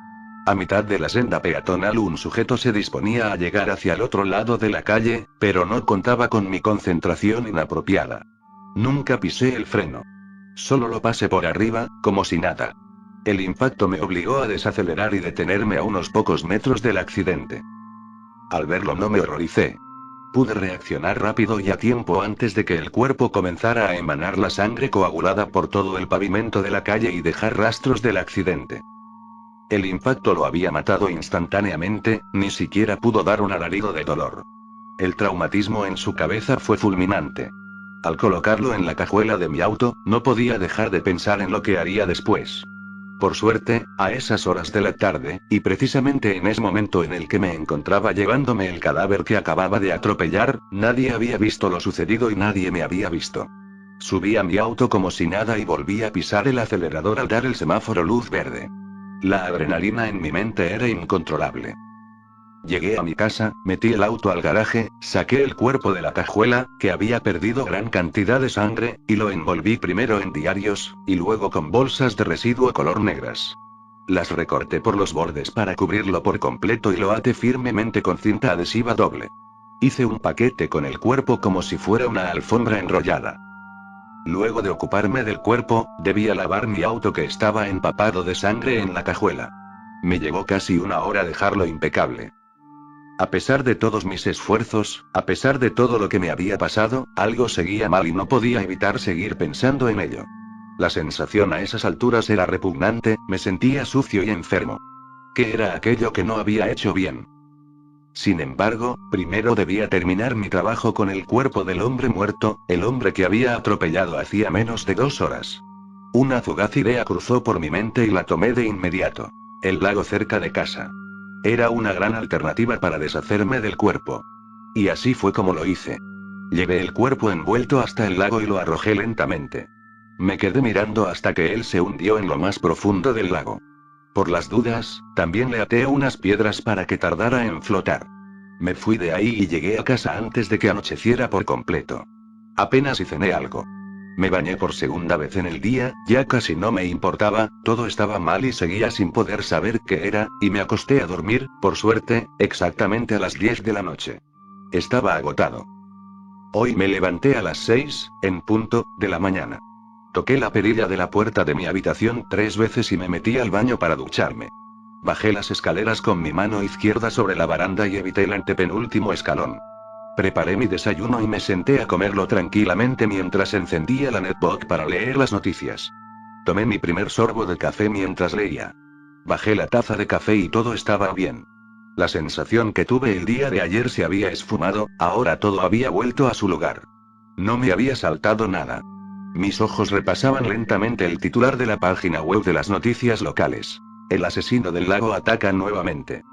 A mitad de la senda peatonal un sujeto se disponía a llegar hacia el otro lado de la calle, pero no contaba con mi concentración inapropiada. Nunca pisé el freno. Solo lo pasé por arriba, como si nada. El impacto me obligó a desacelerar y detenerme a unos pocos metros del accidente. Al verlo no me horroricé. Pude reaccionar rápido y a tiempo antes de que el cuerpo comenzara a emanar la sangre coagulada por todo el pavimento de la calle y dejar rastros del accidente. El impacto lo había matado instantáneamente, ni siquiera pudo dar un alarido de dolor. El traumatismo en su cabeza fue fulminante. Al colocarlo en la cajuela de mi auto, no podía dejar de pensar en lo que haría después. Por suerte, a esas horas de la tarde, y precisamente en ese momento en el que me encontraba llevándome el cadáver que acababa de atropellar, nadie había visto lo sucedido y nadie me había visto. Subí a mi auto como si nada y volví a pisar el acelerador al dar el semáforo luz verde. La adrenalina en mi mente era incontrolable. Llegué a mi casa, metí el auto al garaje, saqué el cuerpo de la cajuela, que había perdido gran cantidad de sangre, y lo envolví primero en diarios, y luego con bolsas de residuo color negras. Las recorté por los bordes para cubrirlo por completo y lo até firmemente con cinta adhesiva doble. Hice un paquete con el cuerpo como si fuera una alfombra enrollada. Luego de ocuparme del cuerpo, debía lavar mi auto que estaba empapado de sangre en la cajuela. Me llevó casi una hora dejarlo impecable. A pesar de todos mis esfuerzos, a pesar de todo lo que me había pasado, algo seguía mal y no podía evitar seguir pensando en ello. La sensación a esas alturas era repugnante, me sentía sucio y enfermo. ¿Qué era aquello que no había hecho bien? Sin embargo, primero debía terminar mi trabajo con el cuerpo del hombre muerto, el hombre que había atropellado hacía menos de 2 horas. Una fugaz idea cruzó por mi mente y la tomé de inmediato. El lago cerca de casa. Era una gran alternativa para deshacerme del cuerpo. Y así fue como lo hice. Llevé el cuerpo envuelto hasta el lago y lo arrojé lentamente. Me quedé mirando hasta que él se hundió en lo más profundo del lago. Por las dudas, también le até unas piedras para que tardara en flotar. Me fui de ahí y llegué a casa antes de que anocheciera por completo. Apenas y cené algo. Me bañé por segunda vez en el día, ya casi no me importaba, todo estaba mal y seguía sin poder saber qué era, y me acosté a dormir, por suerte, exactamente a las 10 de la noche. Estaba agotado. Hoy me levanté a las 6, en punto, de la mañana. Toqué la perilla de la puerta de mi habitación 3 veces y me metí al baño para ducharme. Bajé las escaleras con mi mano izquierda sobre la baranda y evité el antepenúltimo escalón. Preparé mi desayuno y me senté a comerlo tranquilamente mientras encendía la netbook para leer las noticias. Tomé mi primer sorbo de café mientras leía. Bajé la taza de café y todo estaba bien. La sensación que tuve el día de ayer se había esfumado, ahora todo había vuelto a su lugar. No me había saltado nada. Mis ojos repasaban lentamente el titular de la página web de las noticias locales. El asesino del lago ataca nuevamente.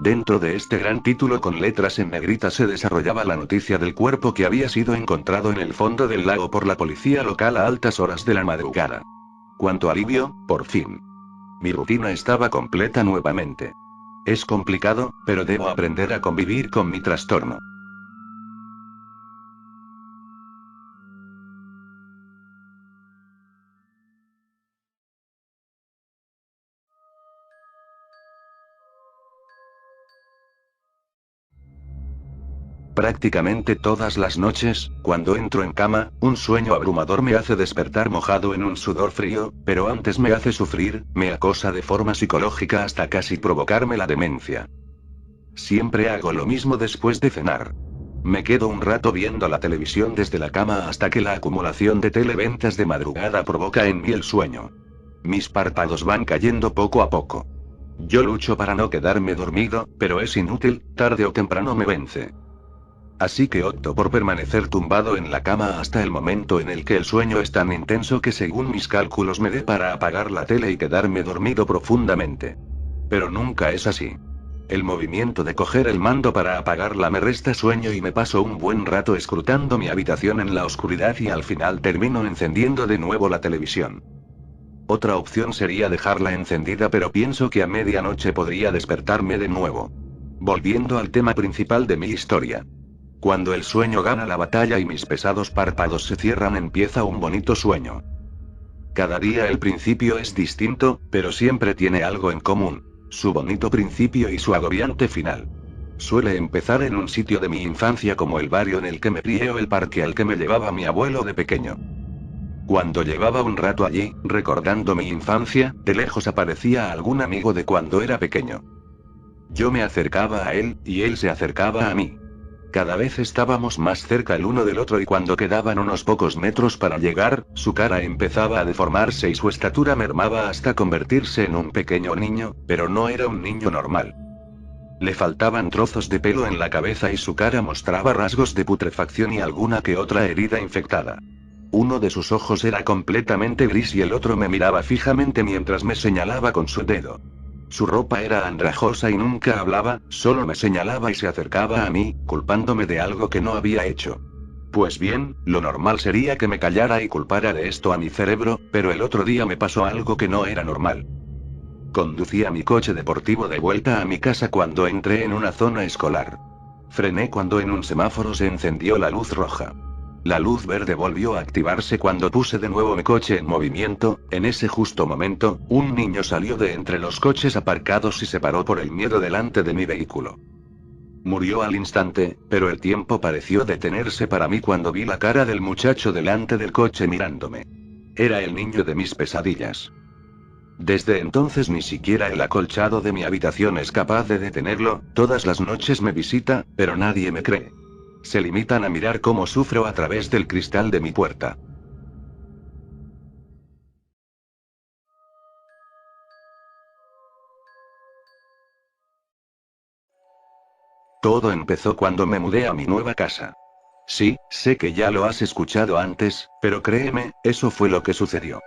Dentro de este gran título con letras en negrita se desarrollaba la noticia del cuerpo que había sido encontrado en el fondo del lago por la policía local a altas horas de la madrugada. Cuánto alivio, por fin. Mi rutina estaba completa nuevamente. Es complicado, pero debo aprender a convivir con mi trastorno. Prácticamente todas las noches, cuando entro en cama, un sueño abrumador me hace despertar mojado en un sudor frío, pero antes me hace sufrir, me acosa de forma psicológica hasta casi provocarme la demencia. Siempre hago lo mismo después de cenar. Me quedo un rato viendo la televisión desde la cama hasta que la acumulación de televentas de madrugada provoca en mí el sueño. Mis párpados van cayendo poco a poco. Yo lucho para no quedarme dormido, pero es inútil, tarde o temprano me vence. Así que opto por permanecer tumbado en la cama hasta el momento en el que el sueño es tan intenso que según mis cálculos me dé para apagar la tele y quedarme dormido profundamente. Pero nunca es así. El movimiento de coger el mando para apagarla me resta sueño y me paso un buen rato escrutando mi habitación en la oscuridad y al final termino encendiendo de nuevo la televisión. Otra opción sería dejarla encendida, pero pienso que a medianoche podría despertarme de nuevo. Volviendo al tema principal de mi historia. Cuando el sueño gana la batalla y mis pesados párpados se cierran, empieza un bonito sueño. Cada día el principio es distinto, pero siempre tiene algo en común: su bonito principio y su agobiante final. Suele empezar en un sitio de mi infancia como el barrio en el que me crié o el parque al que me llevaba mi abuelo de pequeño. Cuando llevaba un rato allí, recordando mi infancia, de lejos aparecía algún amigo de cuando era pequeño. Yo me acercaba a él, y él se acercaba a mí. Cada vez estábamos más cerca el uno del otro y cuando quedaban unos pocos metros para llegar, su cara empezaba a deformarse y su estatura mermaba hasta convertirse en un pequeño niño, pero no era un niño normal. Le faltaban trozos de pelo en la cabeza y su cara mostraba rasgos de putrefacción y alguna que otra herida infectada. Uno de sus ojos era completamente gris y el otro me miraba fijamente mientras me señalaba con su dedo. Su ropa era andrajosa y nunca hablaba, solo me señalaba y se acercaba a mí, culpándome de algo que no había hecho. Pues bien, lo normal sería que me callara y culpara de esto a mi cerebro, pero el otro día me pasó algo que no era normal. Conducía mi coche deportivo de vuelta a mi casa cuando entré en una zona escolar. Frené cuando en un semáforo se encendió la luz roja. La luz verde volvió a activarse cuando puse de nuevo mi coche en movimiento. En ese justo momento, un niño salió de entre los coches aparcados y se paró por el miedo delante de mi vehículo. Murió al instante, pero el tiempo pareció detenerse para mí cuando vi la cara del muchacho delante del coche mirándome. Era el niño de mis pesadillas. Desde entonces ni siquiera el acolchado de mi habitación es capaz de detenerlo, todas las noches me visita, pero nadie me cree. Se limitan a mirar cómo sufro a través del cristal de mi puerta. Todo empezó cuando me mudé a mi nueva casa. Sí, sé que ya lo has escuchado antes, pero créeme, eso fue lo que sucedió.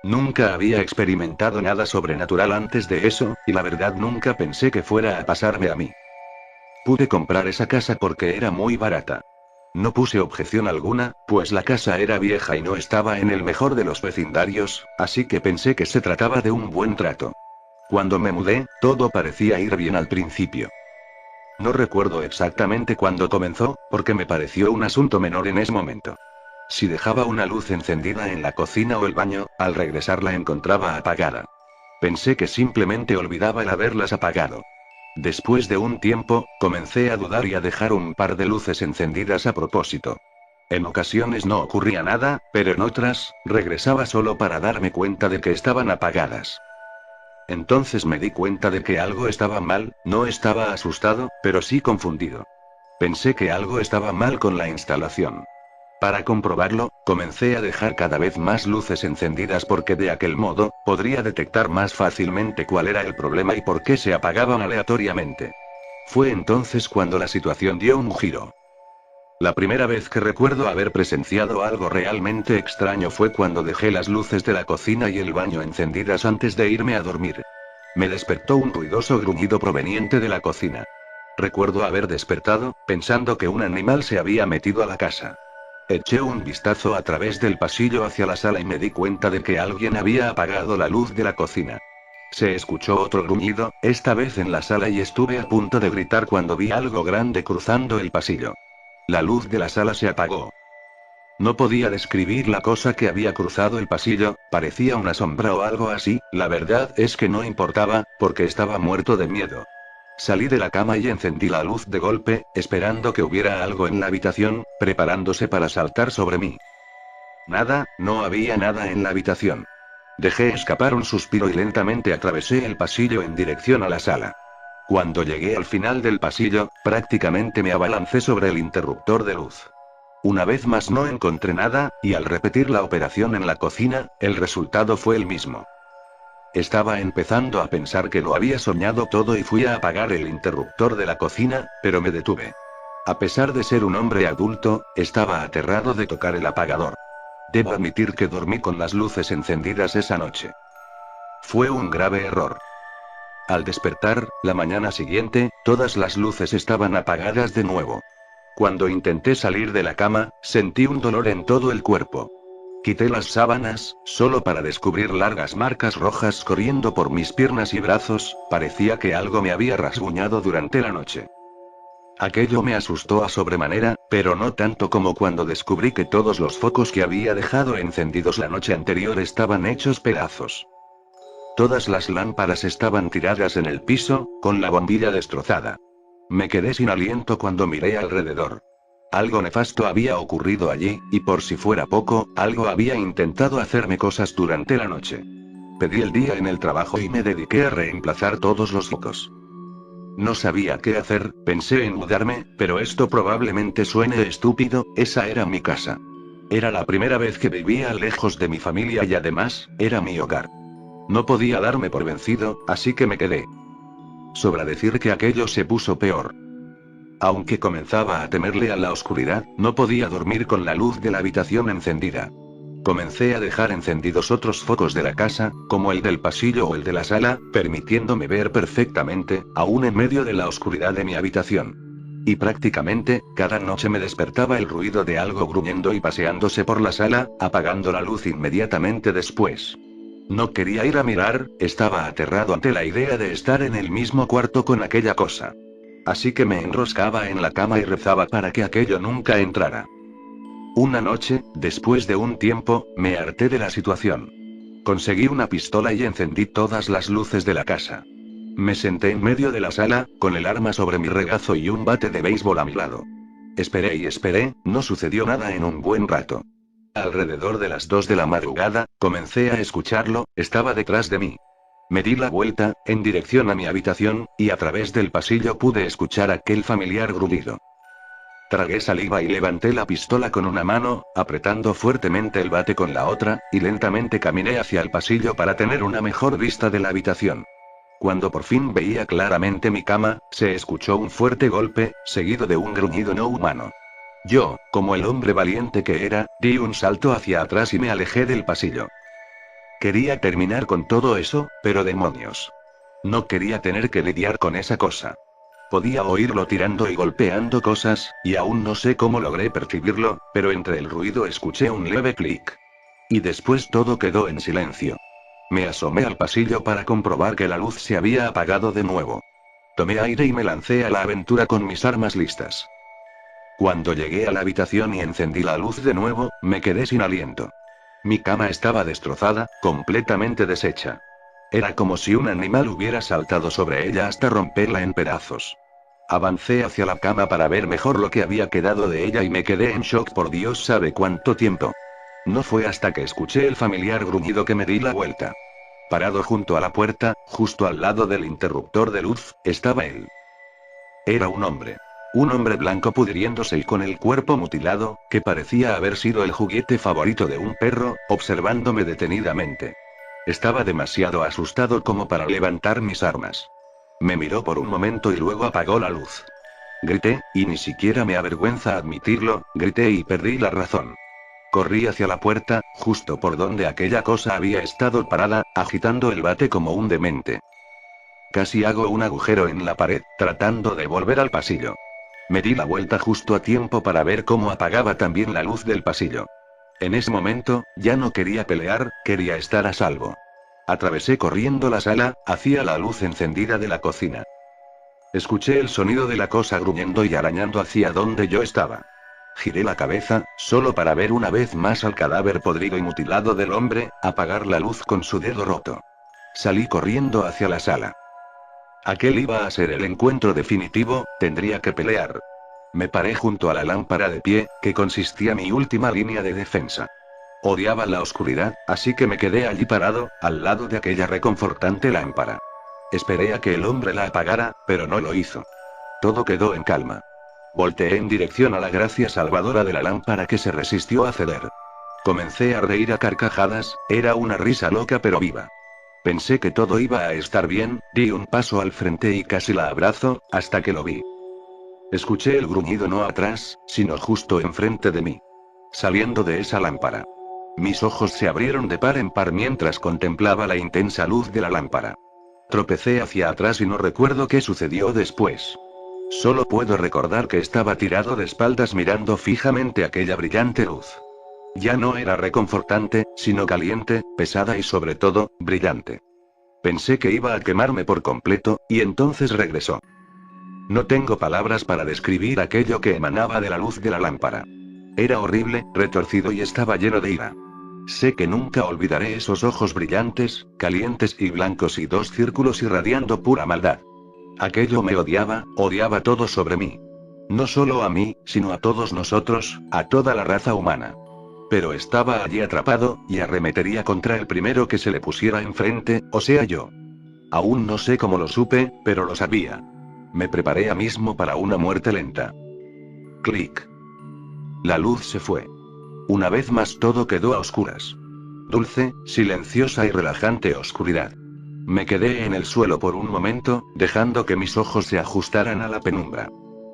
Nunca había experimentado nada sobrenatural antes de eso, y la verdad nunca pensé que fuera a pasarme a mí. Pude comprar esa casa porque era muy barata. No puse objeción alguna, pues la casa era vieja y no estaba en el mejor de los vecindarios, así que pensé que se trataba de un buen trato. Cuando me mudé, todo parecía ir bien al principio. No recuerdo exactamente cuándo comenzó, porque me pareció un asunto menor en ese momento. Si dejaba una luz encendida en la cocina o el baño, al regresar la encontraba apagada. Pensé que simplemente olvidaba el haberlas apagado. Después de un tiempo, comencé a dudar y a dejar un par de luces encendidas a propósito. En ocasiones no ocurría nada, pero en otras, regresaba solo para darme cuenta de que estaban apagadas. Entonces me di cuenta de que algo estaba mal, no estaba asustado, pero sí confundido. Pensé que algo estaba mal con la instalación. Para comprobarlo, comencé a dejar cada vez más luces encendidas porque de aquel modo, podría detectar más fácilmente cuál era el problema y por qué se apagaban aleatoriamente. Fue entonces cuando la situación dio un giro. La primera vez que recuerdo haber presenciado algo realmente extraño fue cuando dejé las luces de la cocina y el baño encendidas antes de irme a dormir. Me despertó un ruidoso gruñido proveniente de la cocina. Recuerdo haber despertado, pensando que un animal se había metido a la casa. Eché un vistazo a través del pasillo hacia la sala y me di cuenta de que alguien había apagado la luz de la cocina. Se escuchó otro gruñido, esta vez en la sala, y estuve a punto de gritar cuando vi algo grande cruzando el pasillo. La luz de la sala se apagó. No podía describir la cosa que había cruzado el pasillo, parecía una sombra o algo así, la verdad es que no importaba, porque estaba muerto de miedo. Salí de la cama y encendí la luz de golpe, esperando que hubiera algo en la habitación, preparándose para saltar sobre mí. Nada, no había nada en la habitación. Dejé escapar un suspiro y lentamente atravesé el pasillo en dirección a la sala. Cuando llegué al final del pasillo, prácticamente me abalancé sobre el interruptor de luz. Una vez más no encontré nada, y al repetir la operación en la cocina, el resultado fue el mismo. Estaba empezando a pensar que lo había soñado todo y fui a apagar el interruptor de la cocina, pero me detuve. A pesar de ser un hombre adulto, estaba aterrado de tocar el apagador. Debo admitir que dormí con las luces encendidas esa noche. Fue un grave error. Al despertar, la mañana siguiente, todas las luces estaban apagadas de nuevo. Cuando intenté salir de la cama, sentí un dolor en todo el cuerpo. Quité las sábanas, solo para descubrir largas marcas rojas corriendo por mis piernas y brazos, parecía que algo me había rasguñado durante la noche. Aquello me asustó a sobremanera, pero no tanto como cuando descubrí que todos los focos que había dejado encendidos la noche anterior estaban hechos pedazos. Todas las lámparas estaban tiradas en el piso, con la bombilla destrozada. Me quedé sin aliento cuando miré alrededor. Algo nefasto había ocurrido allí, y por si fuera poco, algo había intentado hacerme cosas durante la noche. Pedí el día en el trabajo y me dediqué a reemplazar todos los focos. No sabía qué hacer, pensé en mudarme, pero esto probablemente suene estúpido, esa era mi casa. Era la primera vez que vivía lejos de mi familia y además, era mi hogar. No podía darme por vencido, así que me quedé. Sobra decir que aquello se puso peor. Aunque comenzaba a temerle a la oscuridad, no podía dormir con la luz de la habitación encendida. Comencé a dejar encendidos otros focos de la casa, como el del pasillo o el de la sala, permitiéndome ver perfectamente, aún en medio de la oscuridad de mi habitación. Y prácticamente, cada noche me despertaba el ruido de algo gruñendo y paseándose por la sala, apagando la luz inmediatamente después. No quería ir a mirar, estaba aterrado ante la idea de estar en el mismo cuarto con aquella cosa. Así que me enroscaba en la cama y rezaba para que aquello nunca entrara. Una noche, después de un tiempo, me harté de la situación. Conseguí una pistola y encendí todas las luces de la casa. Me senté en medio de la sala, con el arma sobre mi regazo y un bate de béisbol a mi lado. Esperé y esperé, no sucedió nada en un buen rato. Alrededor de las 2 de la madrugada, comencé a escucharlo, estaba detrás de mí. Me di la vuelta, en dirección a mi habitación, y a través del pasillo pude escuchar aquel familiar gruñido. Tragué saliva y levanté la pistola con una mano, apretando fuertemente el bate con la otra, y lentamente caminé hacia el pasillo para tener una mejor vista de la habitación. Cuando por fin veía claramente mi cama, se escuchó un fuerte golpe, seguido de un gruñido no humano. Yo, como el hombre valiente que era, di un salto hacia atrás y me alejé del pasillo. Quería terminar con todo eso, pero demonios. No quería tener que lidiar con esa cosa. Podía oírlo tirando y golpeando cosas, y aún no sé cómo logré percibirlo, pero entre el ruido escuché un leve clic. Y después todo quedó en silencio. Me asomé al pasillo para comprobar que la luz se había apagado de nuevo. Tomé aire y me lancé a la aventura con mis armas listas. Cuando llegué a la habitación y encendí la luz de nuevo, me quedé sin aliento. Mi cama estaba destrozada, completamente deshecha. Era como si un animal hubiera saltado sobre ella hasta romperla en pedazos. Avancé hacia la cama para ver mejor lo que había quedado de ella y me quedé en shock por Dios sabe cuánto tiempo. No fue hasta que escuché el familiar gruñido que me di la vuelta. Parado junto a la puerta, justo al lado del interruptor de luz, estaba él. Era un hombre. Un hombre blanco pudriéndose y con el cuerpo mutilado, que parecía haber sido el juguete favorito de un perro, observándome detenidamente. Estaba demasiado asustado como para levantar mis armas. Me miró por un momento y luego apagó la luz. Grité, y ni siquiera me avergüenza admitirlo, grité y perdí la razón. Corrí hacia la puerta, justo por donde aquella cosa había estado parada, agitando el bate como un demente. Casi hago un agujero en la pared, tratando de volver al pasillo. Me di la vuelta justo a tiempo para ver cómo apagaba también la luz del pasillo. En ese momento, ya no quería pelear, quería estar a salvo. Atravesé corriendo la sala, hacia la luz encendida de la cocina. Escuché el sonido de la cosa gruñendo y arañando hacia donde yo estaba. Giré la cabeza, solo para ver una vez más al cadáver podrido y mutilado del hombre, apagar la luz con su dedo roto. Salí corriendo hacia la sala. Aquel iba a ser el encuentro definitivo, tendría que pelear. Me paré junto a la lámpara de pie, que consistía mi última línea de defensa. Odiaba la oscuridad, así que me quedé allí parado, al lado de aquella reconfortante lámpara. Esperé a que el hombre la apagara, pero no lo hizo. Todo quedó en calma. Volteé en dirección a la gracia salvadora de la lámpara que se resistió a ceder. Comencé a reír a carcajadas, era una risa loca pero viva. Pensé que todo iba a estar bien, di un paso al frente y casi la abrazo, hasta que lo vi. Escuché el gruñido no atrás, sino justo enfrente de mí. Saliendo de esa lámpara. Mis ojos se abrieron de par en par mientras contemplaba la intensa luz de la lámpara. Tropecé hacia atrás y no recuerdo qué sucedió después. Solo puedo recordar que estaba tirado de espaldas mirando fijamente aquella brillante luz. Ya no era reconfortante, sino caliente, pesada y sobre todo, brillante. Pensé que iba a quemarme por completo, y entonces regresó. No tengo palabras para describir aquello que emanaba de la luz de la lámpara. Era horrible, retorcido y estaba lleno de ira. Sé que nunca olvidaré esos ojos brillantes, calientes y blancos y dos círculos irradiando pura maldad. Aquello me odiaba, odiaba todo sobre mí. No solo a mí, sino a todos nosotros, a toda la raza humana. Pero estaba allí atrapado, y arremetería contra el primero que se le pusiera enfrente, o sea yo. Aún no sé cómo lo supe, pero lo sabía. Me preparé a mismo para una muerte lenta. Clic. La luz se fue. Una vez más todo quedó a oscuras. Dulce, silenciosa y relajante oscuridad. Me quedé en el suelo por un momento, dejando que mis ojos se ajustaran a la penumbra.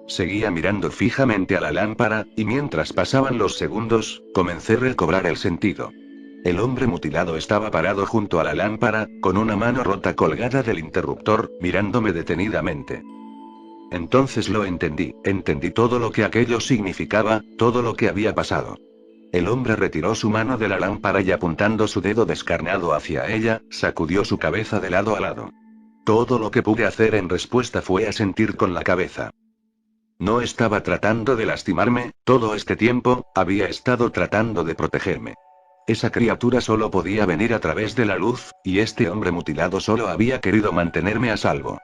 Seguía mirando fijamente a la lámpara, y mientras pasaban los segundos, comencé a recobrar el sentido. El hombre mutilado estaba parado junto a la lámpara, con una mano rota colgada del interruptor, mirándome detenidamente. Entonces lo entendí todo lo que aquello significaba, todo lo que había pasado. El hombre retiró su mano de la lámpara y apuntando su dedo descarnado hacia ella, sacudió su cabeza de lado a lado. Todo lo que pude hacer en respuesta fue asentir con la cabeza. No estaba tratando de lastimarme, todo este tiempo, había estado tratando de protegerme. Esa criatura solo podía venir a través de la luz, y este hombre mutilado solo había querido mantenerme a salvo.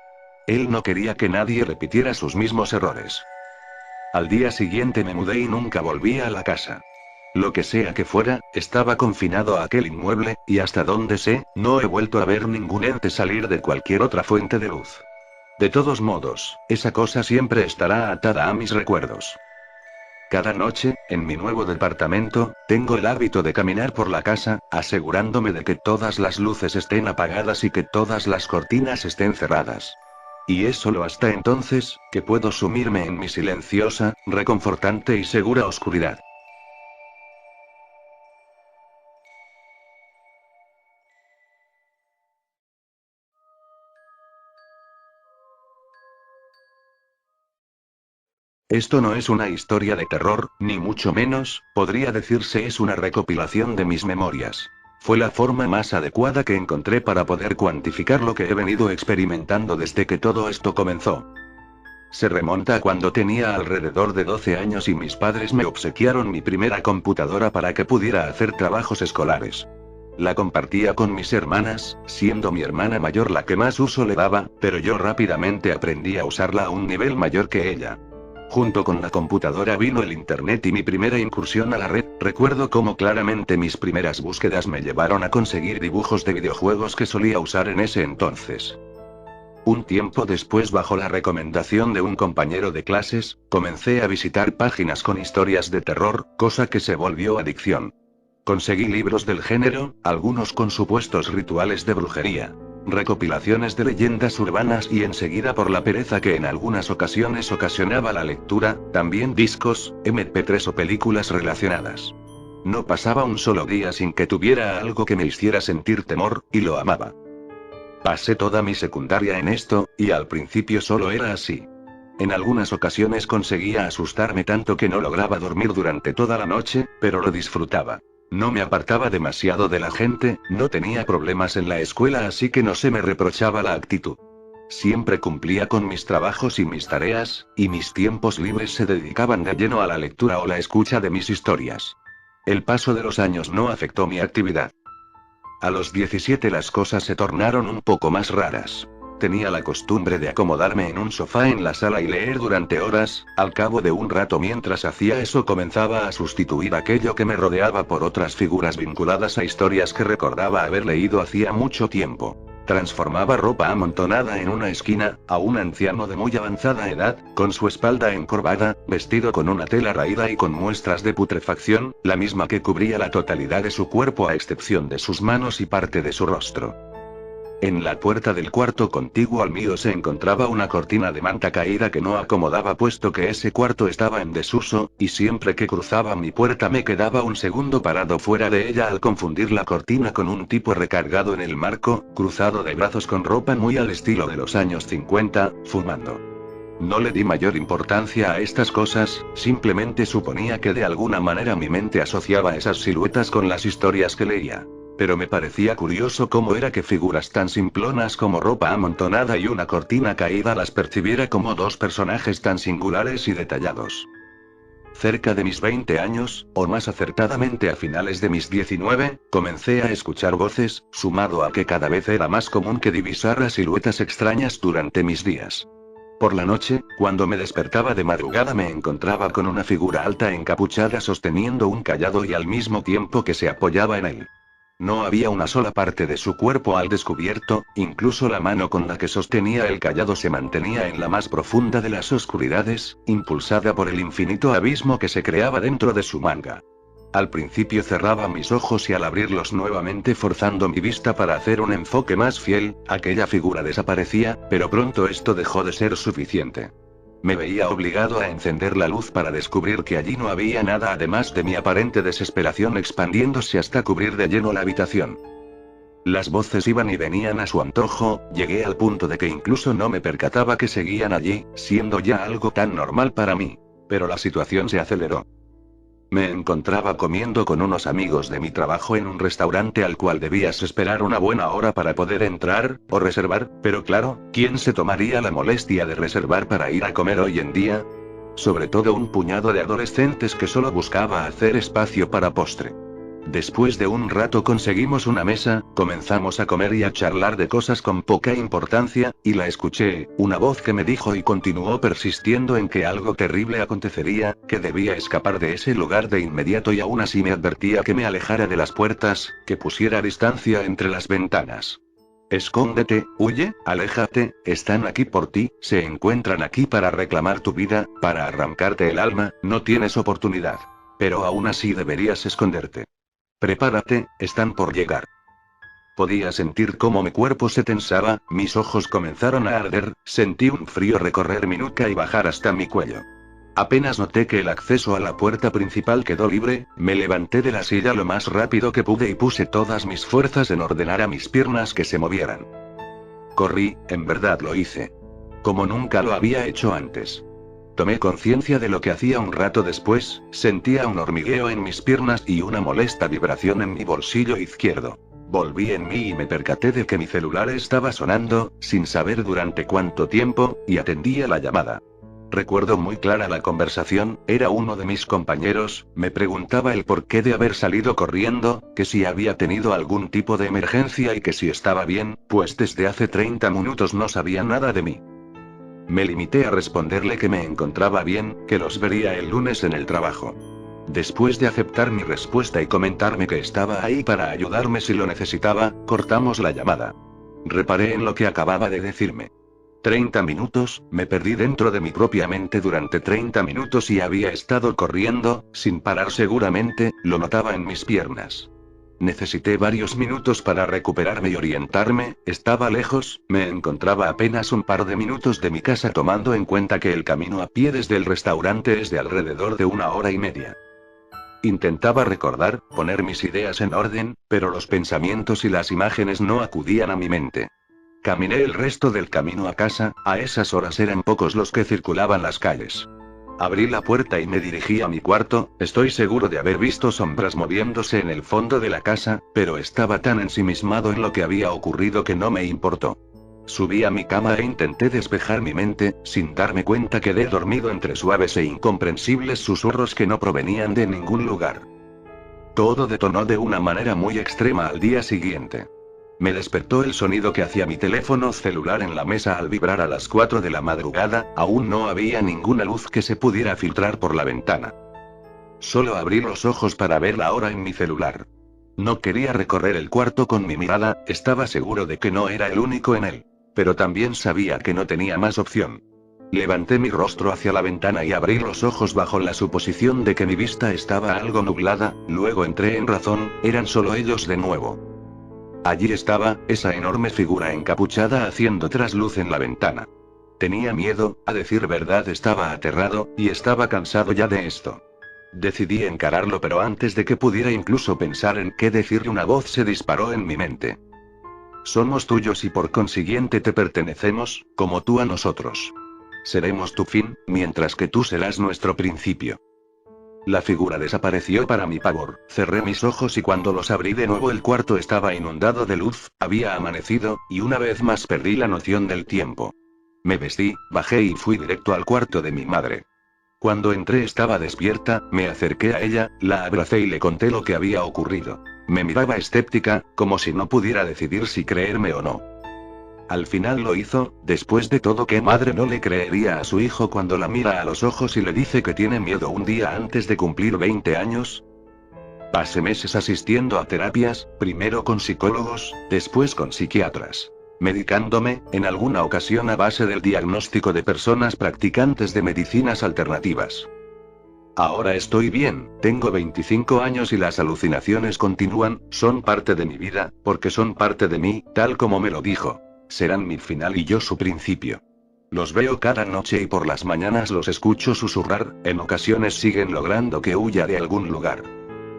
Él no quería que nadie repitiera sus mismos errores. Al día siguiente me mudé y nunca volví a la casa. Lo que sea que fuera, estaba confinado a aquel inmueble, y hasta donde sé, no he vuelto a ver ningún ente salir de cualquier otra fuente de luz. De todos modos, esa cosa siempre estará atada a mis recuerdos. Cada noche, en mi nuevo departamento, tengo el hábito de caminar por la casa, asegurándome de que todas las luces estén apagadas y que todas las cortinas estén cerradas. Y es solo hasta entonces, que puedo sumirme en mi silenciosa, reconfortante y segura oscuridad. Esto no es una historia de terror, ni mucho menos, podría decirse es una recopilación de mis memorias. Fue la forma más adecuada que encontré para poder cuantificar lo que he venido experimentando desde que todo esto comenzó. Se remonta a cuando tenía alrededor de 12 años y mis padres me obsequiaron mi primera computadora para que pudiera hacer trabajos escolares. La compartía con mis hermanas, siendo mi hermana mayor la que más uso le daba, pero yo rápidamente aprendí a usarla a un nivel mayor que ella. Junto con la computadora vino el internet y mi primera incursión a la red. Recuerdo cómo claramente mis primeras búsquedas me llevaron a conseguir dibujos de videojuegos que solía usar en ese entonces. Un tiempo después, bajo la recomendación de un compañero de clases, comencé a visitar páginas con historias de terror, cosa que se volvió adicción. Conseguí libros del género, algunos con supuestos rituales de brujería, recopilaciones de leyendas urbanas y enseguida, por la pereza que en algunas ocasiones ocasionaba la lectura, también discos, MP3 o películas relacionadas. No pasaba un solo día sin que tuviera algo que me hiciera sentir temor, y lo amaba. Pasé toda mi secundaria en esto, y al principio solo era así. En algunas ocasiones conseguía asustarme tanto que no lograba dormir durante toda la noche, pero lo disfrutaba. No me apartaba demasiado de la gente, no tenía problemas en la escuela, así que no se me reprochaba la actitud. Siempre cumplía con mis trabajos y mis tareas, y mis tiempos libres se dedicaban de lleno a la lectura o la escucha de mis historias. El paso de los años no afectó mi actividad. A los 17 las cosas se tornaron un poco más raras. Tenía la costumbre de acomodarme en un sofá en la sala y leer durante horas. Al cabo de un rato, mientras hacía eso, comenzaba a sustituir aquello que me rodeaba por otras figuras vinculadas a historias que recordaba haber leído hacía mucho tiempo. Transformaba ropa amontonada en una esquina, a un anciano de muy avanzada edad, con su espalda encorvada, vestido con una tela raída y con muestras de putrefacción, la misma que cubría la totalidad de su cuerpo a excepción de sus manos y parte de su rostro. En la puerta del cuarto contiguo al mío se encontraba una cortina de manta caída que no acomodaba, puesto que ese cuarto estaba en desuso, y siempre que cruzaba mi puerta me quedaba un segundo parado fuera de ella al confundir la cortina con un tipo recargado en el marco, cruzado de brazos con ropa muy al estilo de los años 50, fumando. No le di mayor importancia a estas cosas, simplemente suponía que de alguna manera mi mente asociaba esas siluetas con las historias que leía. Pero me parecía curioso cómo era que figuras tan simplonas como ropa amontonada y una cortina caída las percibiera como dos personajes tan singulares y detallados. Cerca de mis 20 años, o más acertadamente a finales de mis 19, comencé a escuchar voces, sumado a que cada vez era más común que divisara siluetas extrañas durante mis días. Por la noche, cuando me despertaba de madrugada, me encontraba con una figura alta encapuchada sosteniendo un cayado y al mismo tiempo que se apoyaba en él. No había una sola parte de su cuerpo al descubierto, incluso la mano con la que sostenía el cayado se mantenía en la más profunda de las oscuridades, impulsada por el infinito abismo que se creaba dentro de su manga. Al principio cerraba mis ojos y al abrirlos nuevamente, forzando mi vista para hacer un enfoque más fiel, aquella figura desaparecía, pero pronto esto dejó de ser suficiente. Me veía obligado a encender la luz para descubrir que allí no había nada además de mi aparente desesperación expandiéndose hasta cubrir de lleno la habitación. Las voces iban y venían a su antojo, llegué al punto de que incluso no me percataba que seguían allí, siendo ya algo tan normal para mí. Pero la situación se aceleró. Me encontraba comiendo con unos amigos de mi trabajo en un restaurante al cual debías esperar una buena hora para poder entrar, o reservar, pero claro, ¿quién se tomaría la molestia de reservar para ir a comer hoy en día? Sobre todo un puñado de adolescentes que solo buscaba hacer espacio para postre. Después de un rato conseguimos una mesa, comenzamos a comer y a charlar de cosas con poca importancia, y la escuché, una voz que me dijo y continuó persistiendo en que algo terrible acontecería, que debía escapar de ese lugar de inmediato y aún así me advertía que me alejara de las puertas, que pusiera distancia entre las ventanas. Escóndete, huye, aléjate, están aquí por ti, se encuentran aquí para reclamar tu vida, para arrancarte el alma, no tienes oportunidad. Pero aún así deberías esconderte. Prepárate, están por llegar. Podía sentir cómo mi cuerpo se tensaba, mis ojos comenzaron a arder, sentí un frío recorrer mi nuca y bajar hasta mi cuello. Apenas noté que el acceso a la puerta principal quedó libre, me levanté de la silla lo más rápido que pude y puse todas mis fuerzas en ordenar a mis piernas que se movieran. Corrí, en verdad lo hice. Como nunca lo había hecho antes. Tomé conciencia de lo que hacía un rato después, sentía un hormigueo en mis piernas y una molesta vibración en mi bolsillo izquierdo. Volví en mí y me percaté de que mi celular estaba sonando, sin saber durante cuánto tiempo, y atendí a la llamada. Recuerdo muy clara la conversación, era uno de mis compañeros, me preguntaba el porqué de haber salido corriendo, que si había tenido algún tipo de emergencia y que si estaba bien, pues desde hace 30 minutos no sabía nada de mí. Me limité a responderle que me encontraba bien, que los vería el lunes en el trabajo. Después de aceptar mi respuesta y comentarme que estaba ahí para ayudarme si lo necesitaba, cortamos la llamada. Reparé en lo que acababa de decirme. 30 minutos, me perdí dentro de mi propia mente durante 30 minutos y había estado corriendo, sin parar seguramente, lo notaba en mis piernas. Necesité varios minutos para recuperarme y orientarme, estaba lejos, me encontraba apenas un par de minutos de mi casa tomando en cuenta que el camino a pie desde el restaurante es de alrededor de 1 hora y media. Intentaba recordar, poner mis ideas en orden, pero los pensamientos y las imágenes no acudían a mi mente. Caminé el resto del camino a casa, a esas horas eran pocos los que circulaban las calles. Abrí la puerta y me dirigí a mi cuarto, estoy seguro de haber visto sombras moviéndose en el fondo de la casa, pero estaba tan ensimismado en lo que había ocurrido que no me importó. Subí a mi cama e intenté despejar mi mente, sin darme cuenta quedé dormido entre suaves e incomprensibles susurros que no provenían de ningún lugar. Todo detonó de una manera muy extrema al día siguiente. Me despertó el sonido que hacía mi teléfono celular en la mesa al vibrar a las 4 de la madrugada, aún no había ninguna luz que se pudiera filtrar por la ventana. Solo abrí los ojos para ver la hora en mi celular. No quería recorrer el cuarto con mi mirada, estaba seguro de que no era el único en él. Pero también sabía que no tenía más opción. Levanté mi rostro hacia la ventana y abrí los ojos bajo la suposición de que mi vista estaba algo nublada, luego entré en razón, eran solo ellos de nuevo. Allí estaba, esa enorme figura encapuchada haciendo trasluz en la ventana. Tenía miedo, a decir verdad estaba aterrado, y estaba cansado ya de esto. Decidí encararlo pero antes de que pudiera incluso pensar en qué decirle una voz se disparó en mi mente. Somos tuyos y por consiguiente te pertenecemos, como tú a nosotros. Seremos tu fin, mientras que tú serás nuestro principio. La figura desapareció para mi pavor, cerré mis ojos y cuando los abrí de nuevo el cuarto estaba inundado de luz, había amanecido, y una vez más perdí la noción del tiempo. Me vestí, bajé y fui directo al cuarto de mi madre. Cuando entré estaba despierta, me acerqué a ella, la abracé y le conté lo que había ocurrido. Me miraba escéptica, como si no pudiera decidir si creerme o no. Al final lo hizo, después de todo, ¿qué madre no le creería a su hijo cuando la mira a los ojos y le dice que tiene miedo un día antes de cumplir 20 años? Pasé meses asistiendo a terapias, primero con psicólogos, después con psiquiatras. Medicándome, en alguna ocasión a base del diagnóstico de personas practicantes de medicinas alternativas. Ahora estoy bien, tengo 25 años y las alucinaciones continúan, son parte de mi vida, porque son parte de mí, tal como me lo dijo. Serán mi final y yo su principio. Los veo cada noche y por las mañanas los escucho susurrar, en ocasiones siguen logrando que huya de algún lugar.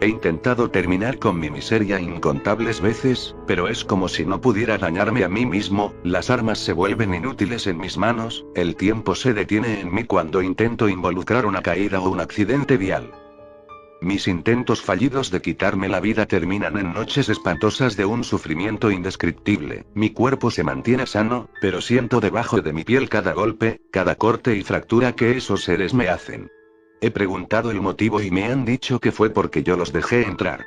He intentado terminar con mi miseria incontables veces, pero es como si no pudiera dañarme a mí mismo, las armas se vuelven inútiles en mis manos, el tiempo se detiene en mí cuando intento involucrar una caída o un accidente vial. Mis intentos fallidos de quitarme la vida terminan en noches espantosas de un sufrimiento indescriptible. Mi cuerpo se mantiene sano, pero siento debajo de mi piel cada golpe, cada corte y fractura que esos seres me hacen. He preguntado el motivo y me han dicho que fue porque yo los dejé entrar.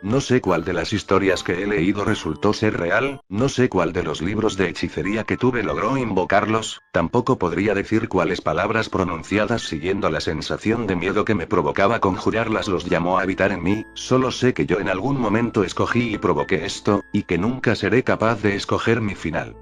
No sé cuál de las historias que he leído resultó ser real, no sé cuál de los libros de hechicería que tuve logró invocarlos, tampoco podría decir cuáles palabras pronunciadas siguiendo la sensación de miedo que me provocaba conjurarlas los llamó a habitar en mí, solo sé que yo en algún momento escogí y provoqué esto, y que nunca seré capaz de escoger mi final.